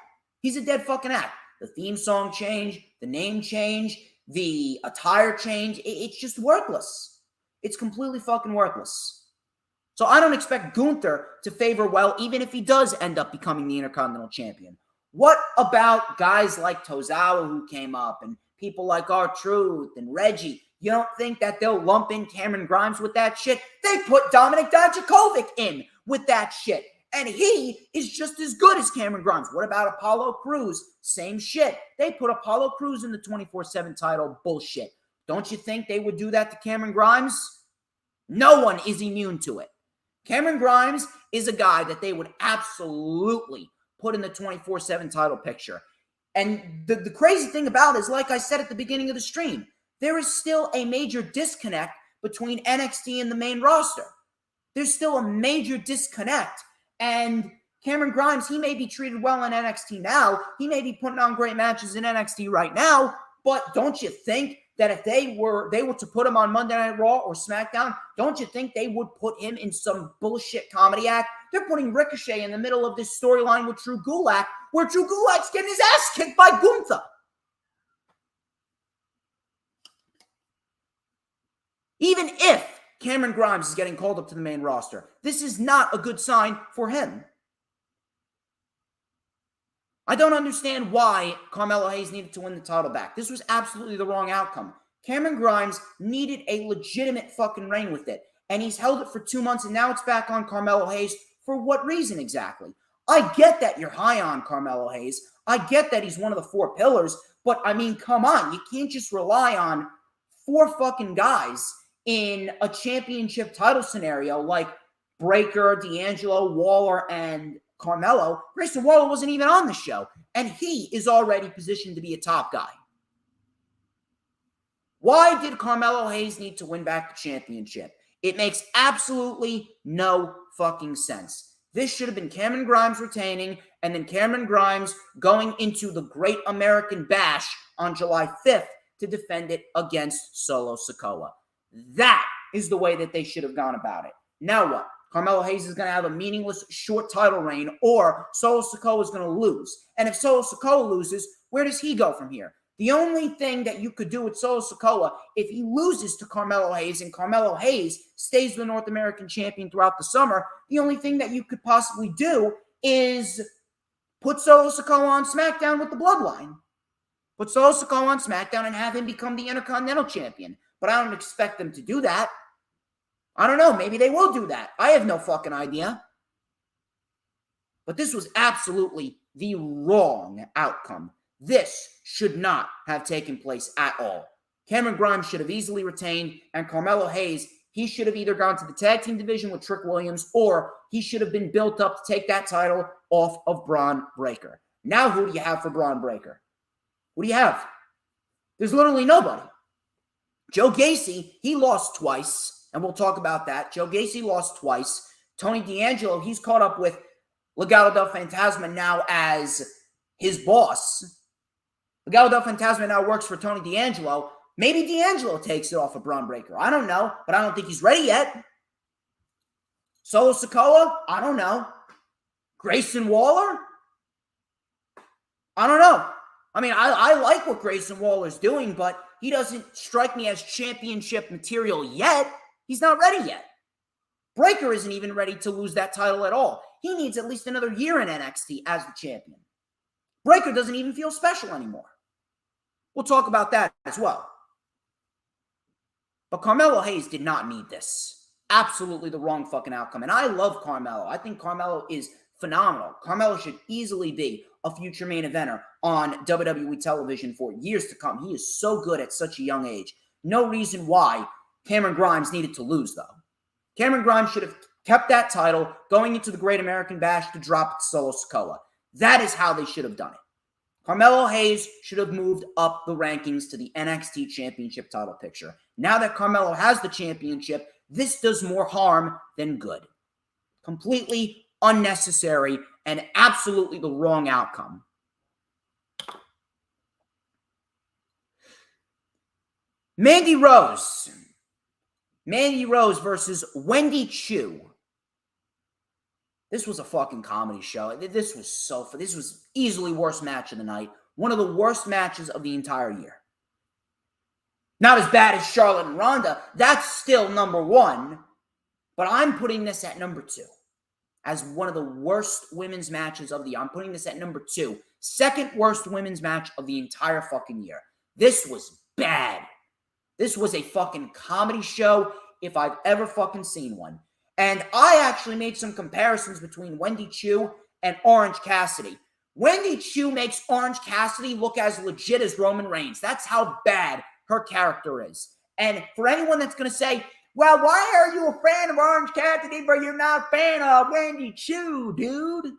He's a dead fucking act. The theme song change, the name change, the attire change, it's just worthless. It's completely fucking worthless. So I don't expect Gunther to favor well, even if he does end up becoming the Intercontinental Champion. What about guys like Tozawa who came up and people like R-Truth and Reggie? You don't think that they'll lump in Cameron Grimes with that shit? They put Dominik Dijakovic in with that shit. And he is just as good as Cameron Grimes. What about Apollo Crews? Same shit. They put Apollo Crews in the 24/7 title. Bullshit. Don't you think they would do that to Cameron Grimes? No one is immune to it. Cameron Grimes is a guy that they would absolutely put in the 24/7 title picture. And the crazy thing about it is, like I said at the beginning of the stream, there is still a major disconnect between NXT and the main roster. There's still a major disconnect. And Cameron Grimes, he may be treated well in NXT now. He may be putting on great matches in NXT right now. But don't you think that if they were to put him on Monday Night Raw or SmackDown, don't you think they would put him in some bullshit comedy act? They're putting Ricochet in the middle of this storyline with Drew Gulak, where Drew Gulak's getting his ass kicked by Gunther. Even if Cameron Grimes is getting called up to the main roster, this is not a good sign for him. I don't understand why Carmelo Hayes needed to win the title back. This was absolutely the wrong outcome. Cameron Grimes needed a legitimate fucking reign with it, and he's held it for 2 months, and now it's back on Carmelo Hayes. For what reason exactly? I get that you're high on Carmelo Hayes. I get that he's one of the four pillars, but I mean, come on. You can't just rely on four fucking guys in a championship title scenario like Breaker, D'Angelo, Waller, and Carmelo. Grayson Waller wasn't even on the show, and he is already positioned to be a top guy. Why did Carmelo Hayes need to win back the championship? It makes absolutely no fucking sense. This should have been Cameron Grimes retaining, and then Cameron Grimes going into the Great American Bash on July 5th to defend it against Solo Sikoa. That is the way that they should have gone about it. Now what? Carmelo Hayes is going to have a meaningless short title reign, or Solo Sikoa is going to lose. And if Solo Sikoa loses, where does he go from here? The only thing that you could do with Solo Sikoa, if he loses to Carmelo Hayes and Carmelo Hayes stays the North American champion throughout the summer, the only thing that you could possibly do is put Solo Sikoa on SmackDown with the Bloodline. Put Solo Sikoa on SmackDown and have him become the Intercontinental Champion. But I don't expect them to do that. I don't know. Maybe they will do that. I have no fucking idea. But this was absolutely the wrong outcome. This should not have taken place at all. Cameron Grimes should have easily retained, and Carmelo Hayes, he should have either gone to the tag team division with Trick Williams, or he should have been built up to take that title off of Braun Breaker. Now who do you have for Braun Breaker? Who do you have? There's literally nobody. Joe Gacy, he lost twice, and we'll talk about that. Joe Gacy lost twice. Tony D'Angelo, he's caught up with Legado del Fantasma now as his boss. Legado del Fantasma now works for Tony D'Angelo. Maybe D'Angelo takes it off of Braun Breaker. I don't know, but I don't think he's ready yet. Solo Sikoa? I don't know. Grayson Waller? I don't know. I mean, I like what Grayson Waller's doing, but he doesn't strike me as championship material yet. He's not ready yet. Breaker isn't even ready to lose that title at all. He needs at least another year in NXT as the champion. Breaker doesn't even feel special anymore. We'll talk about that as well. But Carmelo Hayes did not need this. Absolutely the wrong fucking outcome. And I love Carmelo. I think Carmelo is phenomenal. Carmelo should easily be a future main eventer on WWE television for years to come. He is so good at such a young age. No reason why Cameron Grimes needed to lose, though. Cameron Grimes should have kept that title going into the Great American Bash to drop it to Solo Sikoa. That is how they should have done it. Carmelo Hayes should have moved up the rankings to the NXT Championship title picture. Now that Carmelo has the championship, this does more harm than good. Completely unnecessary and absolutely the wrong outcome. Mandy Rose versus Wendy Chu. This was a fucking comedy show. This was easily worst match of the night. One of the worst matches of the entire year. Not as bad as Charlotte and Ronda. That's still number one. But I'm putting this at number two. As one of the worst women's matches of the year. I'm putting this at number two. Second worst women's match of the entire fucking year. This was bad. This was a fucking comedy show if I've ever fucking seen one. And I actually made some comparisons between Wendy Chu and Orange Cassidy. Wendy Chu makes Orange Cassidy look as legit as Roman Reigns. That's how bad her character is. And for anyone that's going to say, well, why are you a fan of Orange Cassidy, but you're not a fan of Wendy Chu, dude?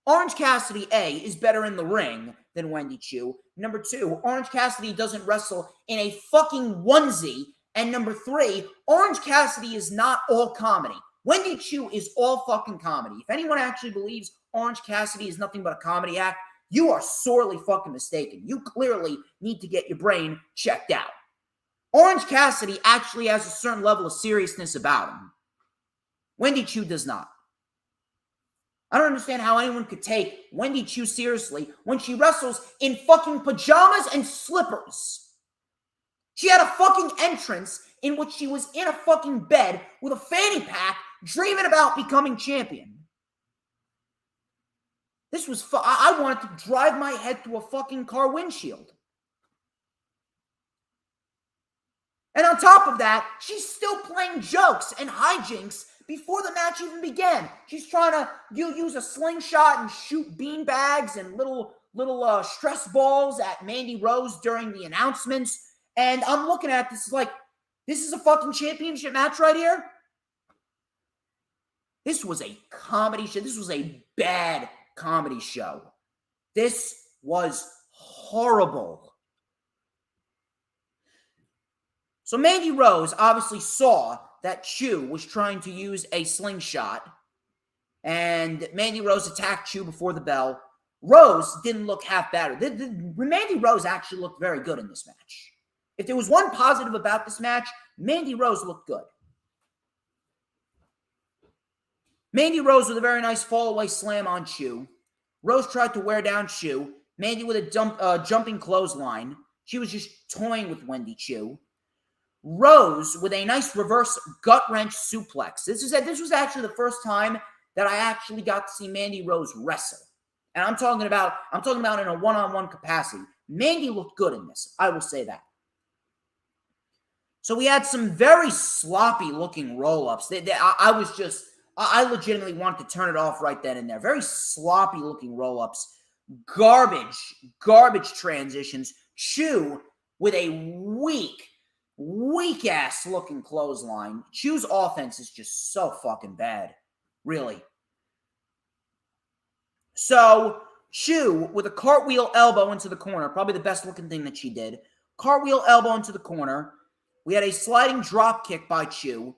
Orange Cassidy, A, is better in the ring than Wendy Chu. Number two, Orange Cassidy doesn't wrestle in a fucking onesie. And number three, Orange Cassidy is not all comedy. Wendy Chu is all fucking comedy. If anyone actually believes Orange Cassidy is nothing but a comedy act, you are sorely fucking mistaken. You clearly need to get your brain checked out. Orange Cassidy actually has a certain level of seriousness about him. Wendy Chu does not. I don't understand how anyone could take Wendy Chu seriously when she wrestles in fucking pajamas and slippers. She had a fucking entrance in which she was in a fucking bed with a fanny pack dreaming about becoming champion. This was I wanted to drive my head through a fucking car windshield. And on top of that, she's still playing jokes and hijinks before the match even began. She's trying to use a slingshot and shoot beanbags and little stress balls at Mandy Rose during the announcements. And I'm looking at this like, this is a fucking championship match right here? This was a comedy show. This was a bad comedy show. This was horrible. So Mandy Rose obviously saw that Chu was trying to use a slingshot and Mandy Rose attacked Chu before the bell. Rose didn't look half bad. Mandy Rose actually looked very good in this match. If there was one positive about this match, Mandy Rose looked good. Mandy Rose with a very nice fall-away slam on Chu. Rose tried to wear down Chu. Mandy with a jumping clothesline. She was just toying with Wendy Chu. Rose with a nice reverse gut-wrench suplex. This was actually the first time that I actually got to see Mandy Rose wrestle. And I'm talking about in a one-on-one capacity. Mandy looked good in this. I will say that. So we had some very sloppy-looking roll-ups. I legitimately wanted to turn it off right then and there. Very sloppy-looking roll-ups. Garbage transitions. Chu with a weak-ass looking clothesline. Chu's offense is just so fucking bad. Really. So, Chu with a cartwheel elbow into the corner. Probably the best looking thing that she did. Cartwheel elbow into the corner. We had a sliding drop kick by Chu.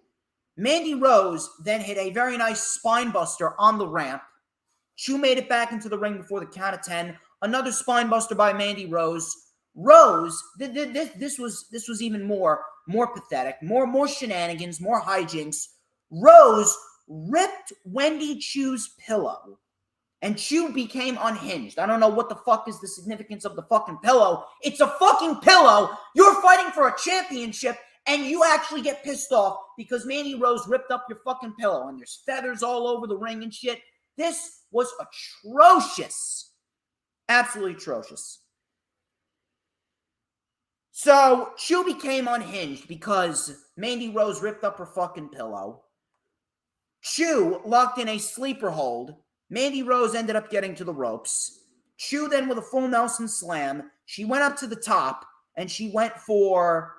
Mandy Rose then hit a very nice spine buster on the ramp. Chu made it back into the ring before the count of 10. Another spine buster by Mandy Rose. Rose, this was even more pathetic. More shenanigans, more hijinks. Rose ripped Wendy Chu's pillow. And Chu became unhinged. I don't know what the fuck is the significance of the fucking pillow. It's a fucking pillow. You're fighting for a championship, and you actually get pissed off because Mandy Rose ripped up your fucking pillow, and there's feathers all over the ring and shit. This was atrocious. Absolutely atrocious. So, Chu became unhinged because Mandy Rose ripped up her fucking pillow. Chu locked in a sleeper hold. Mandy Rose ended up getting to the ropes. Chu then with a full Nelson slam. She went up to the top and she went for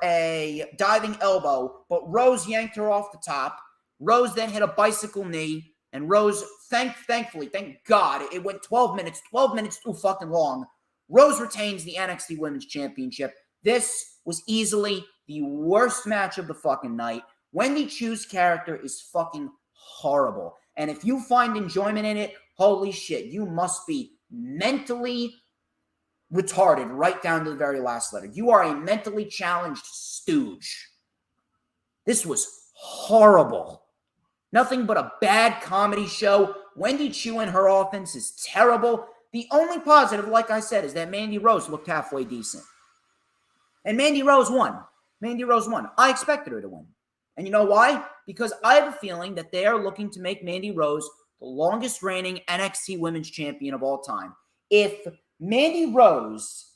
a diving elbow, but Rose yanked her off the top. Rose then hit a bicycle knee, and Rose, thankfully, thank God, it went 12 minutes. 12 minutes too fucking long. Rose retains the NXT Women's Championship. This was easily the worst match of the fucking night. Wendy Chu's character is fucking horrible. And if you find enjoyment in it, holy shit, you must be mentally retarded right down to the very last letter. You are a mentally challenged stooge. This was horrible. Nothing but a bad comedy show. Wendy Chu and her offense is terrible. The only positive, like I said, is that Mandy Rose looked halfway decent. And Mandy Rose won. Mandy Rose won. I expected her to win. And you know why? Because I have a feeling that they are looking to make Mandy Rose the longest reigning NXT Women's Champion of all time. If Mandy Rose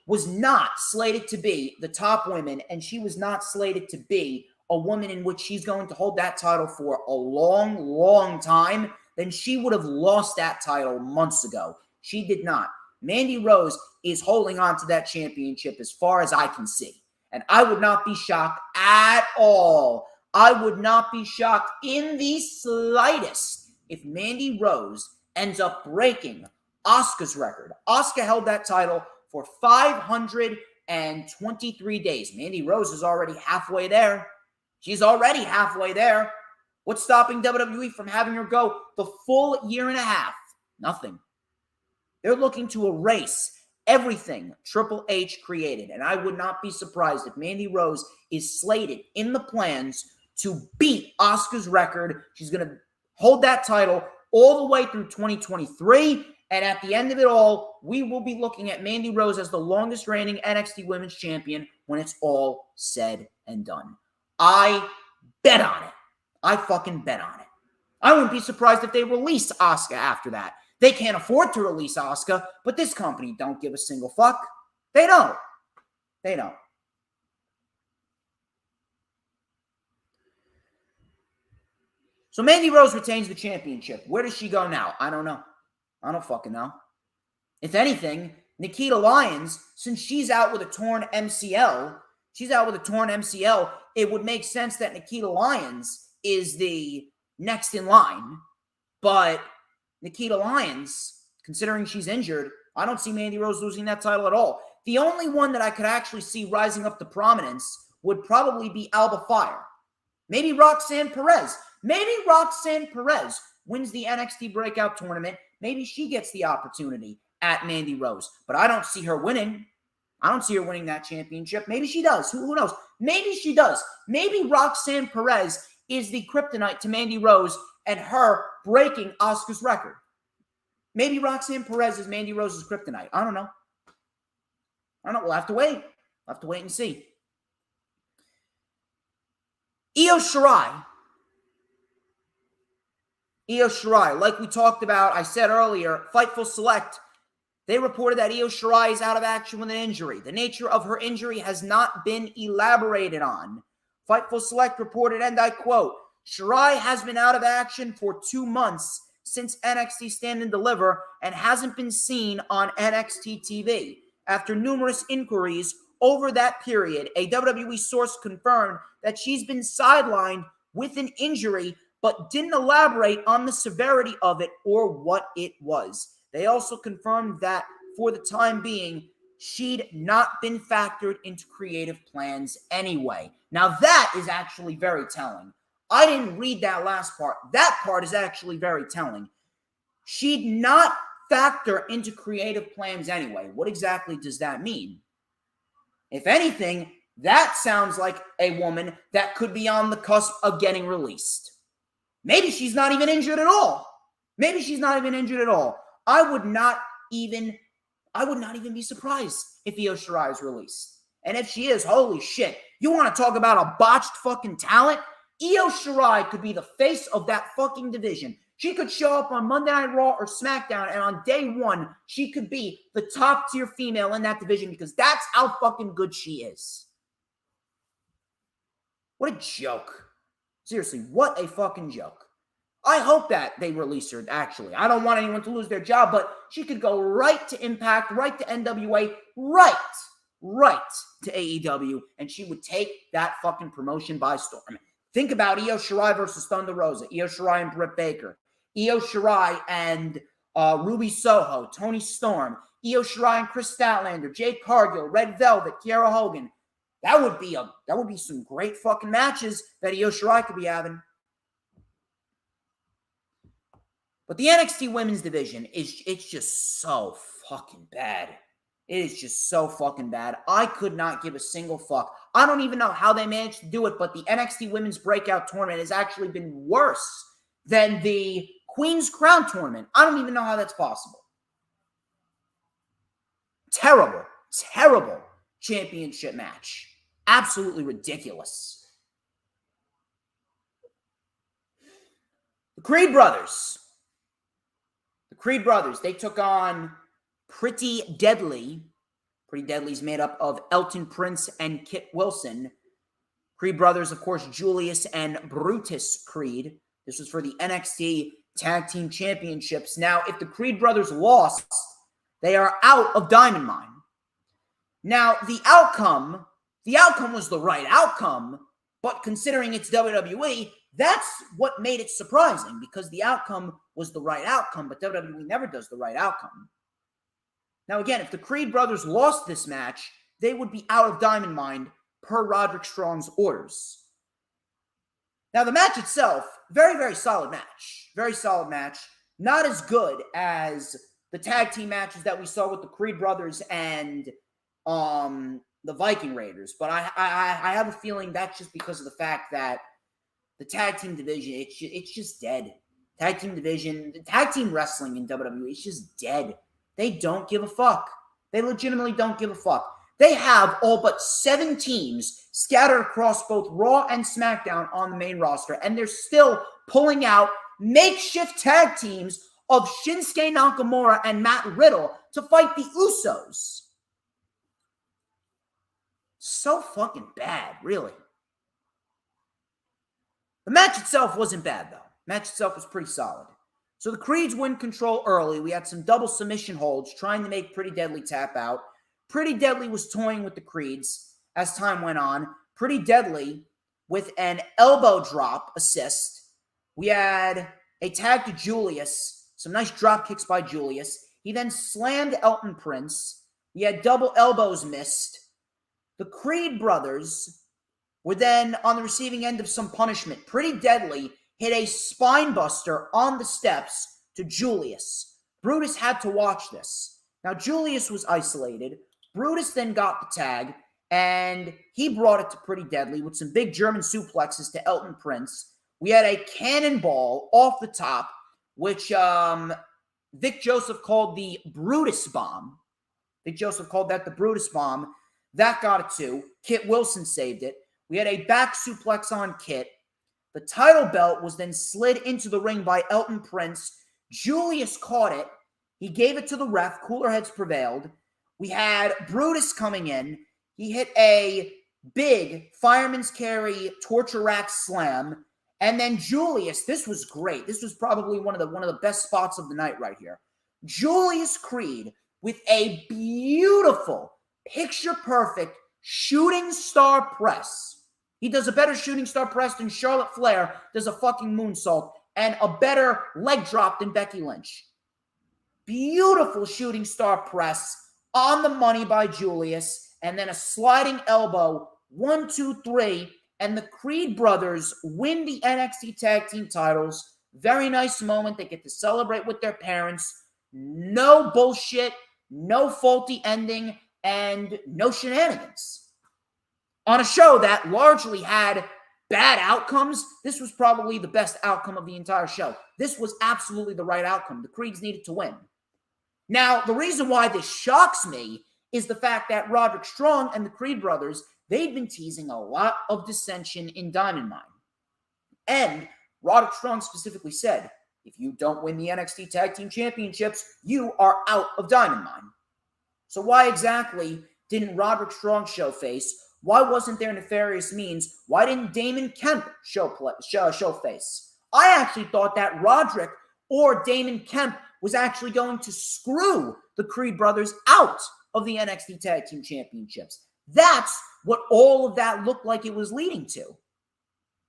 was not slated to be the top woman, and she was not slated to be a woman in which she's going to hold that title for a long, long time, then she would have lost that title months ago. She did not. Mandy Rose is holding on to that championship as far as I can see. And I would not be shocked at all. I would not be shocked in the slightest if Mandy Rose ends up breaking Asuka's record. Asuka held that title for 523 days. Mandy Rose is already halfway there. She's already halfway there. What's stopping WWE from having her go the full year and a half? Nothing. They're looking to erase everything Triple H created. And I would not be surprised if Mandy Rose is slated in the plans to beat Asuka's record. She's going to hold that title all the way through 2023. And at the end of it all, we will be looking at Mandy Rose as the longest reigning NXT Women's Champion when it's all said and done. I bet on it. I fucking bet on it. I wouldn't be surprised if they release Asuka after that. They can't afford to release Asuka, but this company don't give a single fuck. They don't. They don't. So Mandy Rose retains the championship. Where does she go now? I don't know. I don't fucking know. If anything, Nikita Lyons, since she's out with a torn MCL, it would make sense that Nikita Lyons is the next in line. But Nikita Lyons, considering she's injured, I don't see Mandy Rose losing that title at all. The only one that I could actually see rising up to prominence would probably be Alba Fire. Maybe Roxanne Perez. Maybe Roxanne Perez wins the NXT Breakout Tournament. Maybe she gets the opportunity at Mandy Rose. But I don't see her winning. I don't see her winning that championship. Maybe she does. Who knows? Maybe she does. Maybe Roxanne Perez is the kryptonite to Mandy Rose and her breaking Asuka's record. Maybe Roxanne Perez is Mandy Rose's kryptonite. I don't know. We'll have to wait. We'll have to wait and see. Io Shirai, like we talked about, I said earlier, Fightful Select, they reported that Io Shirai is out of action with an injury. The nature of her injury has not been elaborated on. Fightful Select reported, and I quote, Shirai has been out of action for 2 months since NXT Stand and Deliver and hasn't been seen on NXT TV. After numerous inquiries over that period, a WWE source confirmed that she's been sidelined with an injury, but didn't elaborate on the severity of it or what it was. They also confirmed that for the time being, she'd not been factored into creative plans anyway. Now that is actually very telling. I didn't read that last part. That part is actually very telling. She'd not factor into creative plans anyway. What exactly does that mean? If anything, that sounds like a woman that could be on the cusp of getting released. Maybe she's not even injured at all. I would not even be surprised if Io Shirai is released. And if she is, holy shit. You want to talk about a botched fucking talent? Io Shirai could be the face of that fucking division. She could show up on Monday Night Raw or SmackDown, and on day one, she could be the top tier female in that division because that's how fucking good she is. What a joke. Seriously, what a fucking joke. I hope that they release her, actually. I don't want anyone to lose their job, but she could go right to Impact, right to NWA, right to AEW, and she would take that fucking promotion by storm. Think about Io Shirai versus Thunder Rosa, Io Shirai and Britt Baker, Io Shirai and Ruby Soho, Toni Storm, Io Shirai and Chris Statlander, Jade Cargill, Red Velvet, Kiera Hogan. That would be some great fucking matches that Io Shirai could be having. But the NXT women's division it's just so fucking bad. It is just so fucking bad. I could not give a single fuck. I don't even know how they managed to do it, but the NXT Women's Breakout Tournament has actually been worse than the Queen's Crown Tournament. I don't even know how that's possible. Terrible championship match. Absolutely ridiculous. The Creed Brothers, they took on Pretty Deadly. Pretty Deadly's made up of Elton Prince and Kit Wilson. Creed Brothers, of course, Julius and Brutus Creed. This was for the NXT Tag Team Championships. Now, if the Creed Brothers lost, they are out of Diamond Mine. Now, the outcome was the right outcome, but considering it's WWE, that's what made it surprising, because the outcome was the right outcome, but WWE never does the right outcome. Now, again, if the Creed Brothers lost this match, they would be out of Diamond Mine per Roderick Strong's orders. Now, the match itself, very, very solid match. Very solid match. Not as good as the tag team matches that we saw with the Creed Brothers and the Viking Raiders. But I have a feeling that's just because of the fact that the tag team division, it's just dead. Tag team division, tag team wrestling in WWE, it's just dead. They don't give a fuck. They legitimately don't give a fuck. They have all but 7 teams scattered across both Raw and SmackDown on the main roster, and they're still pulling out makeshift tag teams of Shinsuke Nakamura and Matt Riddle to fight the Usos. So fucking bad, really. The match itself wasn't bad, though. The match itself was pretty solid. So the Creeds win control early. We had some double submission holds trying to make Pretty Deadly tap out. Pretty Deadly was toying with the Creeds as time went on. Pretty Deadly with an elbow drop assist. We had a tag to Julius. Some nice drop kicks by Julius. He then slammed Elton Prince. We had double elbows missed. The Creed brothers were then on the receiving end of some punishment. Pretty Deadly hit a spine buster on the steps to Julius. Brutus had to watch this. Now, Julius was isolated. Brutus then got the tag, and he brought it to Pretty Deadly with some big German suplexes to Elton Prince. We had a cannonball off the top, which Vic Joseph called the Brutus Bomb. Vic Joseph called that the Brutus Bomb. That got it too. Kit Wilson saved it. We had a back suplex on Kit. The title belt was then slid into the ring by Elton Prince. Julius caught it. He gave it to the ref. Cooler heads prevailed. We had Brutus coming in. He hit a big fireman's carry torture rack slam. And then Julius, this was great. This was probably one of the best spots of the night right here. Julius Creed with a beautiful, picture-perfect shooting star press. He does a better shooting star press than Charlotte Flair does a fucking moonsault, and a better leg drop than Becky Lynch. Beautiful shooting star press on the money by Julius, and then a sliding elbow, 1, 2, 3, and the Creed brothers win the NXT Tag Team titles. Very nice moment. They get to celebrate with their parents. No bullshit, no faulty ending, and no shenanigans. On a show that largely had bad outcomes, this was probably the best outcome of the entire show. This was absolutely the right outcome. The Creeds needed to win. Now, the reason why this shocks me is the fact that Roderick Strong and the Creed brothers, they'd been teasing a lot of dissension in Diamond Mine. And Roderick Strong specifically said, if you don't win the NXT Tag Team Championships, you are out of Diamond Mine. So why exactly didn't Roderick Strong show face? Why wasn't there nefarious means? Why didn't Damon Kemp show face? I actually thought that Roderick or Damon Kemp was actually going to screw the Creed brothers out of the NXT Tag Team Championships. That's what all of that looked like it was leading to.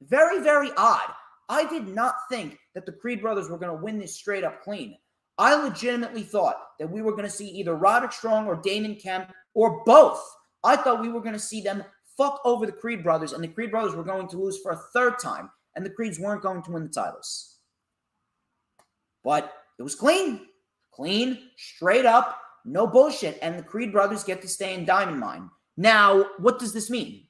Very, very odd. I did not think that the Creed brothers were going to win this straight up clean. I legitimately thought that we were going to see either Roderick Strong or Damon Kemp or both. I thought we were going to see them fuck over the Creed brothers, and the Creed brothers were going to lose for a third time, and the Creeds weren't going to win the titles. But it was clean. Clean, straight up, no bullshit, and the Creed brothers get to stay in Diamond Mine. Now, what does this mean?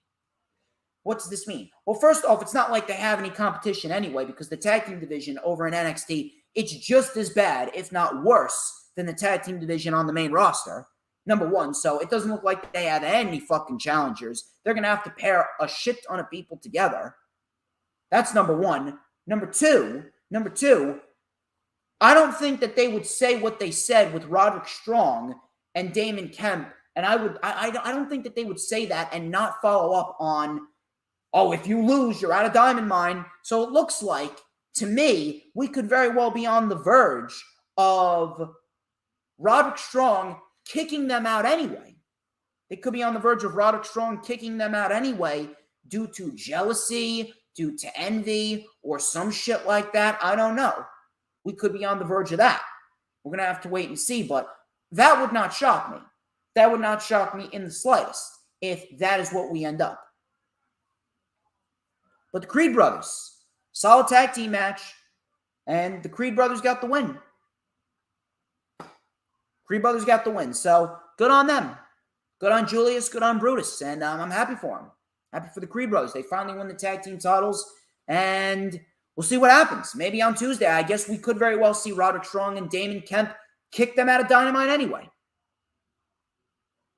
What does this mean? Well, first off, it's not like they have any competition anyway, because the tag team division over in NXT, it's just as bad, if not worse, than the tag team division on the main roster. Number one, so it doesn't look like they have any fucking challengers. They're going to have to pair a shit ton of people together. That's number one. Number two, I don't think that they would say what they said with Roderick Strong and Damon Kemp, and I don't think that they would say that and not follow up on, oh, if you lose, you're out of Diamond Mine. So it looks like, to me, we could very well be on the verge of Roderick Strong kicking them out anyway. They could be on the verge of Roderick Strong kicking them out anyway due to jealousy, due to envy, or some shit like that. I don't know. We could be on the verge of that. We're going to have to wait and see, but that would not shock me. That would not shock me in the slightest if that is what we end up. But the Creed brothers, solid tag team match, and the Creed brothers got the win. Creed brothers got the win, so good on them. Good on Julius, good on Brutus, and I'm happy for them. Happy for the Creed brothers. They finally won the tag team titles, and we'll see what happens. Maybe on Tuesday, I guess we could very well see Roderick Strong and Damon Kemp kick them out of Dynamite anyway.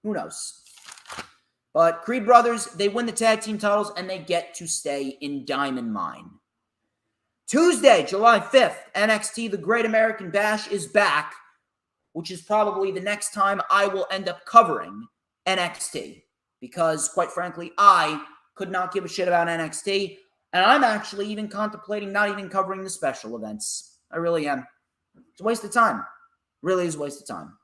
Who knows? But Creed brothers, they win the tag team titles, and they get to stay in Diamond Mine. Tuesday, July 5th, NXT The Great American Bash is back, which is probably the next time I will end up covering NXT. Because, quite frankly, I could not give a shit about NXT, and I'm actually even contemplating not even covering the special events. I really am. It's a waste of time. Really is a waste of time.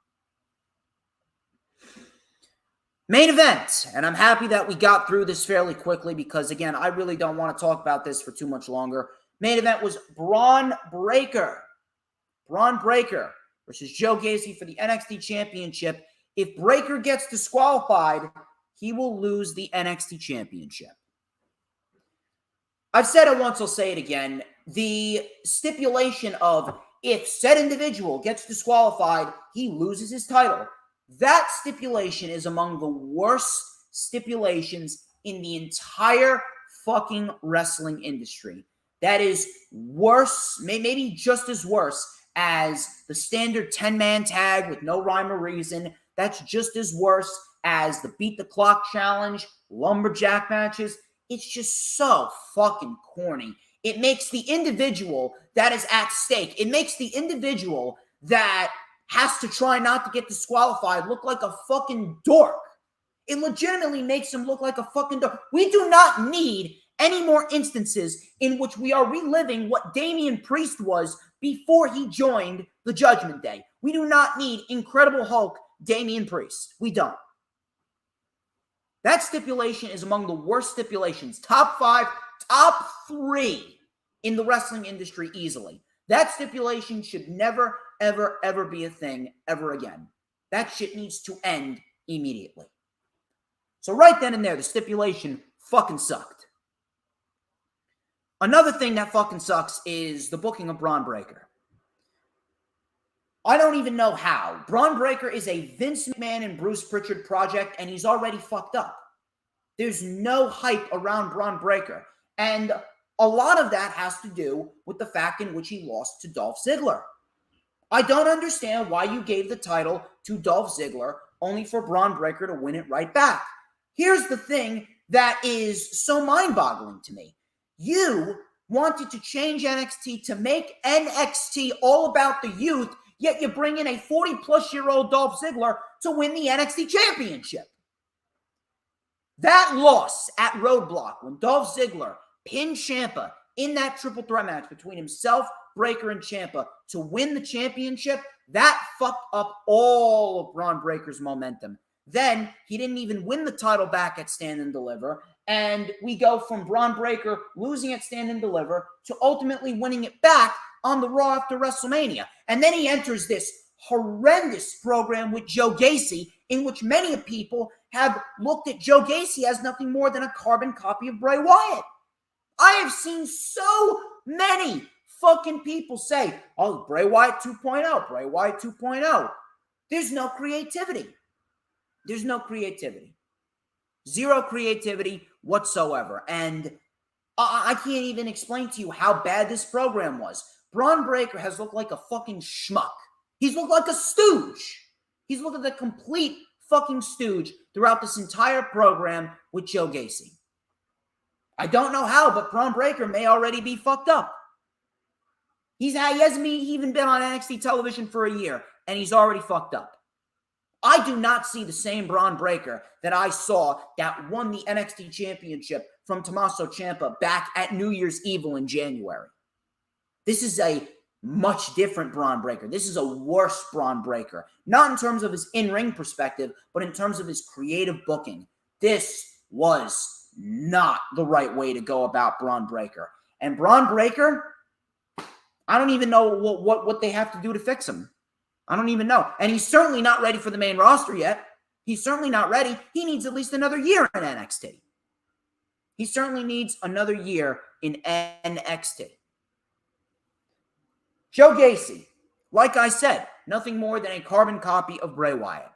Main event, and I'm happy that we got through this fairly quickly because, again, I really don't want to talk about this for too much longer. Main event was Braun Breaker. Braun Breaker versus Joe Gacy for the NXT Championship. If Breaker gets disqualified, he will lose the NXT Championship. I've said it once, I'll say it again. The stipulation of if said individual gets disqualified, he loses his title. That stipulation is among the worst stipulations in the entire fucking wrestling industry. That is worse, maybe just as worse as the standard 10-man tag with no rhyme or reason. That's just as worse as the beat the clock challenge, lumberjack matches. It's just so fucking corny. It makes the individual that is at stake, it makes the individual that has to try not to get disqualified look like a fucking dork. It legitimately makes him look like a fucking dork. We do not need any more instances in which we are reliving what Damian Priest was before he joined the Judgment Day. We do not need Incredible Hulk Damian Priest. We don't. That stipulation is among the worst stipulations. Top 5, top 3 in the wrestling industry easily. That stipulation should never, ever, ever be a thing ever again. That shit needs to end immediately. So right then and there, the stipulation fucking sucked. Another thing that fucking sucks is the booking of Braun Breaker. I don't even know how. Braun Breaker is a Vince McMahon and Bruce Pritchard project, and he's already fucked up. There's no hype around Braun Breaker. And a lot of that has to do with the fact in which he lost to Dolph Ziggler. I don't understand why you gave the title to Dolph Ziggler only for Braun Breaker to win it right back. Here's the thing that is so mind-boggling to me. You wanted to change NXT to make NXT all about the youth, yet you bring in a 40-plus-year-old Dolph Ziggler to win the NXT Championship. That loss at Roadblock when Dolph Ziggler pinned Ciampa in that triple threat match between himself, Breaker, and Ciampa to win the championship, that fucked up all of Braun Breaker's momentum. Then he didn't even win the title back at Stand and Deliver, and we go from Braun Breaker losing at Stand and Deliver to ultimately winning it back on the Raw after WrestleMania. And then he enters this horrendous program with Joe Gacy, in which many people have looked at Joe Gacy as nothing more than a carbon copy of Bray Wyatt. I have seen so many fucking people say, oh, Bray Wyatt 2.0, Bray Wyatt 2.0. There's no creativity. There's no creativity. Zero creativity whatsoever. And I can't even explain to you how bad this program was. Braun Breaker has looked like a fucking schmuck. He's looked like a stooge. He's looked like a complete fucking stooge throughout this entire program with Joe Gacy. I don't know how, but Braun Breaker may already be fucked up. He hasn't even been on NXT television for a year, and he's already fucked up. I do not see the same Braun Breaker that I saw that won the NXT Championship from Tommaso Ciampa back at New Year's Eve in January. This is a much different Braun Breaker. This is a worse Braun Breaker. Not in terms of his in-ring perspective, but in terms of his creative booking. This was not the right way to go about Braun Breaker. And Braun Breaker, I don't even know what they have to do to fix him. I don't even know. And he's certainly not ready for the main roster yet. He's certainly not ready. He needs at least another year in NXT. He certainly needs another year in NXT. Joe Gacy, like I said, nothing more than a carbon copy of Bray Wyatt.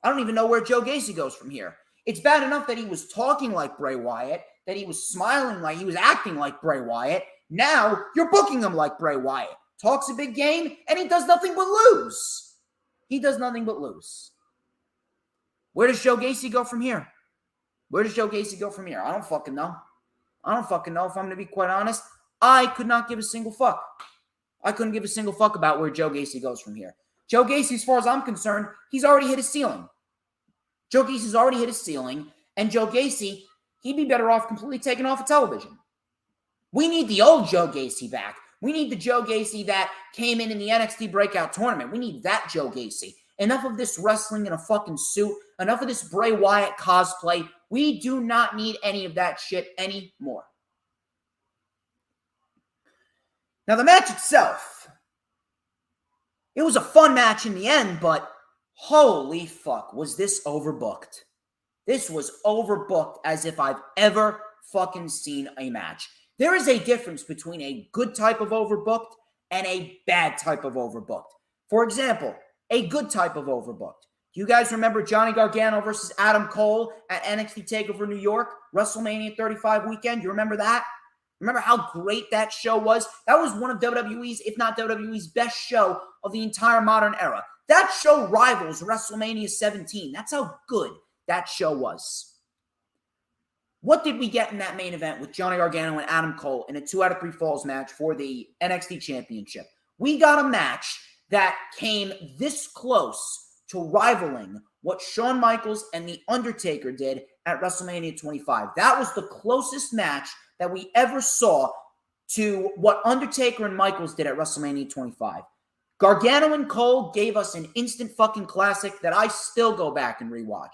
I don't even know where Joe Gacy goes from here. It's bad enough that he was talking like Bray Wyatt, that he was smiling like he was acting like Bray Wyatt. Now you're booking him like Bray Wyatt. Talks a big game, and he does nothing but lose. He does nothing but lose. Where does Joe Gacy go from here? Where does Joe Gacy go from here? I don't fucking know. I don't fucking know. If I'm going to be quite honest, I could not give a single fuck. I couldn't give a single fuck about where Joe Gacy goes from here. Joe Gacy, as far as I'm concerned, he's already hit his ceiling. Joe Gacy's already hit his ceiling, and Joe Gacy, he'd be better off completely taken off of television. We need the old Joe Gacy back. We need the Joe Gacy that came in the NXT Breakout Tournament. We need that Joe Gacy. Enough of this wrestling in a fucking suit. Enough of this Bray Wyatt cosplay. We do not need any of that shit anymore. Now, the match itself, it was a fun match in the end, but holy fuck, was this overbooked. This was overbooked as if I've ever fucking seen a match. There is a difference between a good type of overbooked and a bad type of overbooked. For example, a good type of overbooked. Do you guys remember Johnny Gargano versus Adam Cole at NXT TakeOver New York, WrestleMania 35 weekend? You remember that? Remember how great that show was? That was one of WWE's, if not WWE's, best show of the entire modern era. That show rivals WrestleMania 17. That's how good that show was. What did we get in that main event with Johnny Gargano and Adam Cole in a 2 out of 3 falls match for the NXT Championship? We got a match that came this close to rivaling what Shawn Michaels and The Undertaker did at WrestleMania 25. That was the closest match that we ever saw to what Undertaker and Michaels did at WrestleMania 25. Gargano and Cole gave us an instant fucking classic that I still go back and rewatch.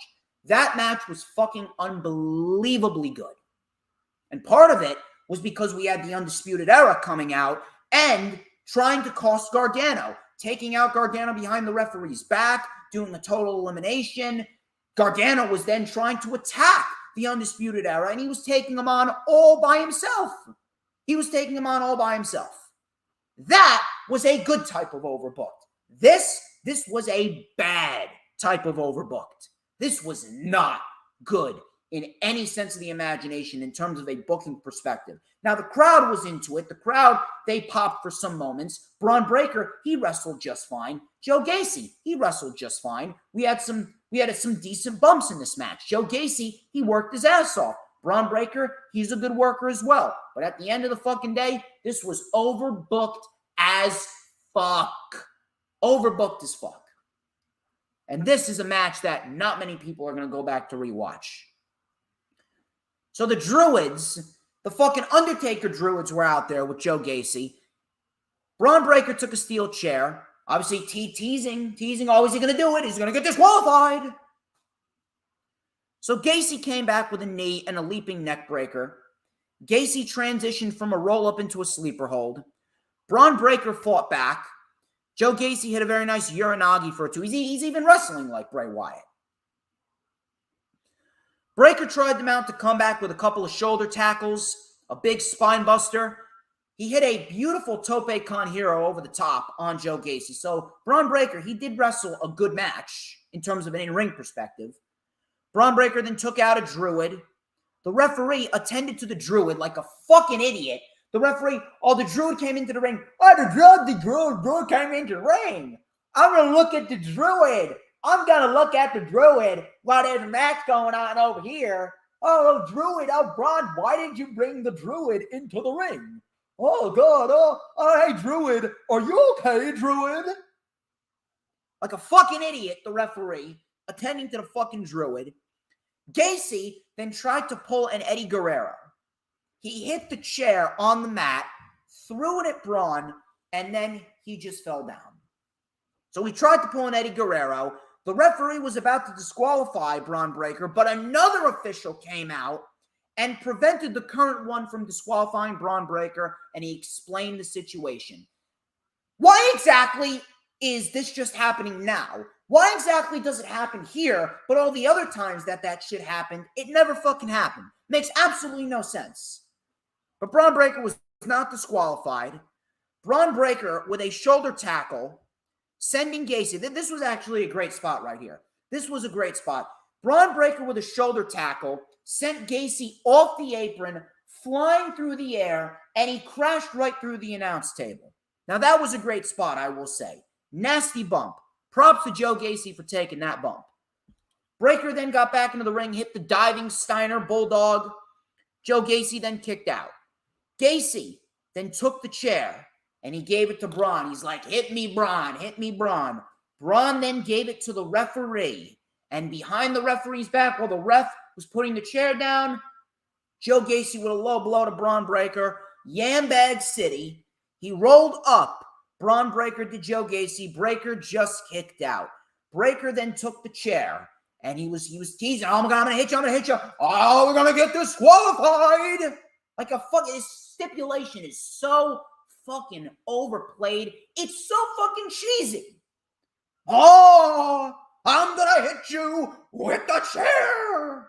That match was fucking unbelievably good. And part of it was because we had the Undisputed Era coming out and trying to cost Gargano, taking out Gargano behind the referee's back, doing a total elimination. Gargano was then trying to attack the Undisputed Era, and he was taking them on all by himself. That was a good type of overbooked. This was a bad type of overbooked. This was not good in any sense of the imagination in terms of a booking perspective. Now, the crowd was into it. The crowd, they popped for some moments. Braun Breaker, he wrestled just fine. Joe Gacy, he wrestled just fine. We had some decent bumps in this match. Joe Gacy, he worked his ass off. Braun Breaker, he's a good worker as well. But at the end of the fucking day, this was overbooked as fuck. Overbooked as fuck. And this is a match that not many people are going to go back to rewatch. So the Druids, the fucking Undertaker Druids were out there with Joe Gacy. Braun Breaker took a steel chair. Obviously, teasing. Oh, is he going to do it? He's going to get disqualified. So Gacy came back with a knee and a leaping neck breaker. Gacy transitioned from a roll-up into a sleeper hold. Braun Breaker fought back. Joe Gacy hit a very nice Uranagi for a 2. He's even wrestling like Bray Wyatt. Breaker tried to mount a comeback with a couple of shoulder tackles, a big spine buster. He hit a beautiful Tope Con Hero over the top on Joe Gacy. So Braun Breaker, he did wrestle a good match in terms of an in-ring perspective. Braun Breaker then took out a Druid. The referee attended to the Druid like a fucking idiot. The referee, the Druid came into the ring. The Druid came into the ring. I'm going to look at the Druid. While there's a match going on over here. Oh, Druid, Braun, why did you bring the Druid into the ring? Oh, God, hey, Druid, are you okay, Druid? Like a fucking idiot, the referee, attending to the fucking Druid. Gacy then tried to pull an Eddie Guerrero. He hit the chair on the mat, threw it at Braun, and then he just fell down. So he tried to pull an Eddie Guerrero. The referee was about to disqualify Braun Breaker, but another official came out and prevented the current one from disqualifying Braun Breaker, and he explained the situation. Why exactly is this just happening now? Why exactly does it happen here, but all the other times that shit happened, it never fucking happened? Makes absolutely no sense. But Braun Breaker was not disqualified. Braun Breaker with a shoulder tackle, sending Gacy. This was actually a great spot right here. This was a great spot. Braun Breaker with a shoulder tackle sent Gacy off the apron, flying through the air, and he crashed right through the announce table. Now, that was a great spot, I will say. Nasty bump. Props to Joe Gacy for taking that bump. Breaker then got back into the ring, hit the diving Steiner Bulldog. Joe Gacy then kicked out. Gacy then took the chair, and he gave it to Braun. He's like, hit me, Braun, hit me, Braun. Braun then gave it to the referee. And behind the referee's back, while the ref was putting the chair down, Joe Gacy with a low blow to Braun Breaker. Yambag City. He rolled up. Braun Breaker to Joe Gacy. Breaker just kicked out. Breaker then took the chair. And he was teasing. Oh, my God, I'm going to hit you. Oh, we're going to get disqualified. Like a fucking, his stipulation is so fucking overplayed. It's so fucking cheesy. Oh, I'm going to hit you with the chair.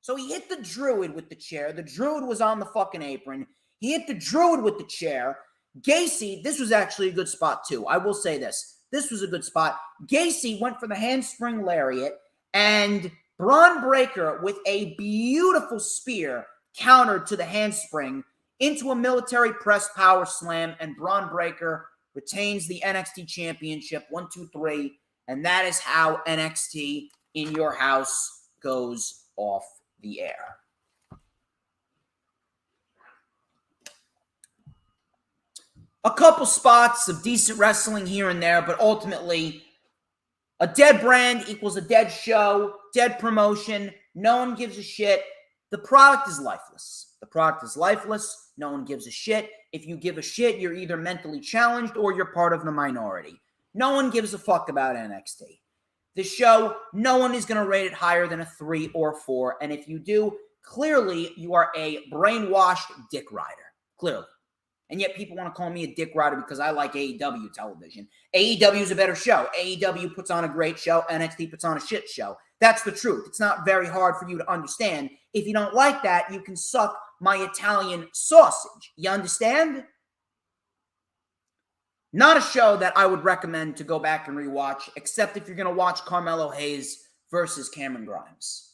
So he hit the Druid with the chair. The Druid was on the fucking apron. He hit the Druid with the chair. Gacy, this was actually a good spot too. I will say this. This was a good spot. Gacy went for the handspring lariat, and Braun Breaker with a beautiful spear countered to the handspring into a military press power slam, and Braun Breaker retains the NXT Championship. 1, 2, 3. And that is how NXT in your house goes off the air. A couple spots of decent wrestling here and there, but ultimately, a dead brand equals a dead show, dead promotion. No one gives a shit. The product is lifeless. The product is lifeless. No one gives a shit. If you give a shit, you're either mentally challenged or you're part of the minority. No one gives a fuck about NXT. The show, no one is going to rate it higher than a 3 or 4. And if you do, clearly you are a brainwashed dick rider. Clearly. And yet people want to call me a dick rider because I like AEW television. AEW is a better show. AEW puts on a great show. NXT puts on a shit show. That's the truth. It's not very hard for you to understand. If you don't like that, you can suck my Italian sausage. You understand? Not a show that I would recommend to go back and rewatch, except if you're going to watch Carmelo Hayes versus Cameron Grimes.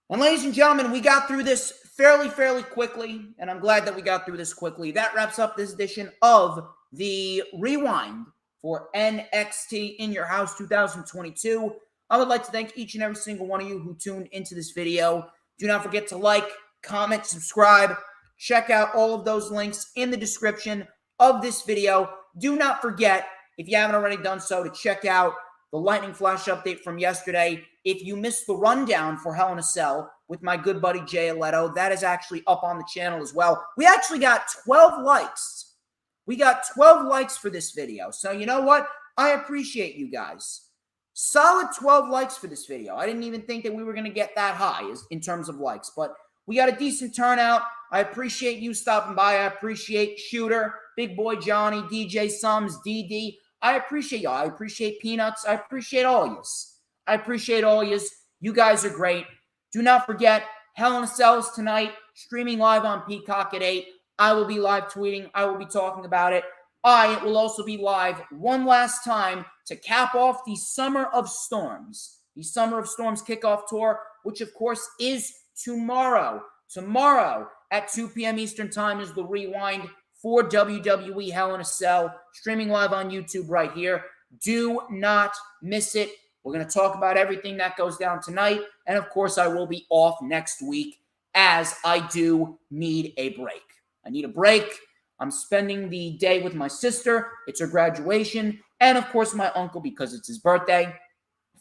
And ladies and gentlemen, we got through this fairly quickly, and I'm glad that we got through this quickly. That wraps up this edition of the Rewind for NXT In Your House 2022. I would like to thank each and every single one of you who tuned into this video. Do not forget to like, comment, subscribe. Check out all of those links in the description of this video. Do not forget, if you haven't already done so, to check out the Lightning Flash update from yesterday. If you missed the rundown for Hell in a Cell with my good buddy Jay Aletto, that is actually up on the channel as well. We actually got 12 likes. We got 12 likes for this video. So you know what? I appreciate you guys. Solid 12 likes for this video. I didn't even think that we were going to get that high in terms of likes, but we got a decent turnout. I appreciate you stopping by. I appreciate Shooter, Big Boy Johnny, DJ Sums, DD. I appreciate y'all. I appreciate Peanuts. I appreciate all yous. I appreciate all yous. You guys are great. Do not forget, Hell in a Cell is tonight, streaming live on Peacock at 8. I will be live tweeting. I will be talking about it. I will also be live one last time to cap off the Summer of Storms. The Summer of Storms kickoff tour, which of course is tomorrow. Tomorrow at 2 p.m. Eastern Time is the Rewind for WWE Hell in a Cell, streaming live on YouTube right here. Do not miss it. We're going to talk about everything that goes down tonight. And of course, I will be off next week as I do need a break. I need a break. I'm spending the day with my sister. It's her graduation. And of course, my uncle because it's his birthday.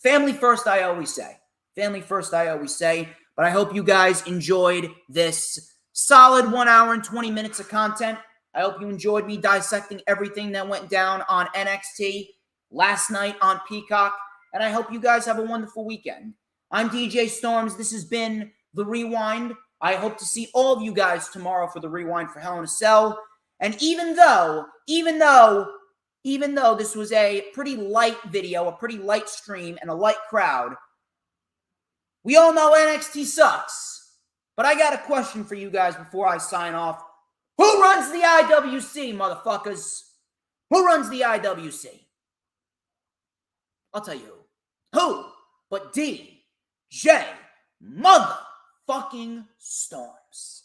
Family first, I always say. Family first, I always say. But I hope you guys enjoyed this solid 1 hour and 20 minutes of content. I hope you enjoyed me dissecting everything that went down on NXT last night on Peacock. And I hope you guys have a wonderful weekend. I'm DJ Storms. This has been The Rewind. I hope to see all of you guys tomorrow for The Rewind for Hell in a Cell. And even though this was a pretty light video, a pretty light stream, and a light crowd, we all know NXT sucks. But I got a question for you guys before I sign off. Who runs the IWC, motherfuckers? Who runs the IWC? I'll tell you who. Who but DJ motherfucking Storms.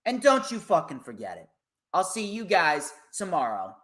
And don't you fucking forget it. I'll see you guys tomorrow.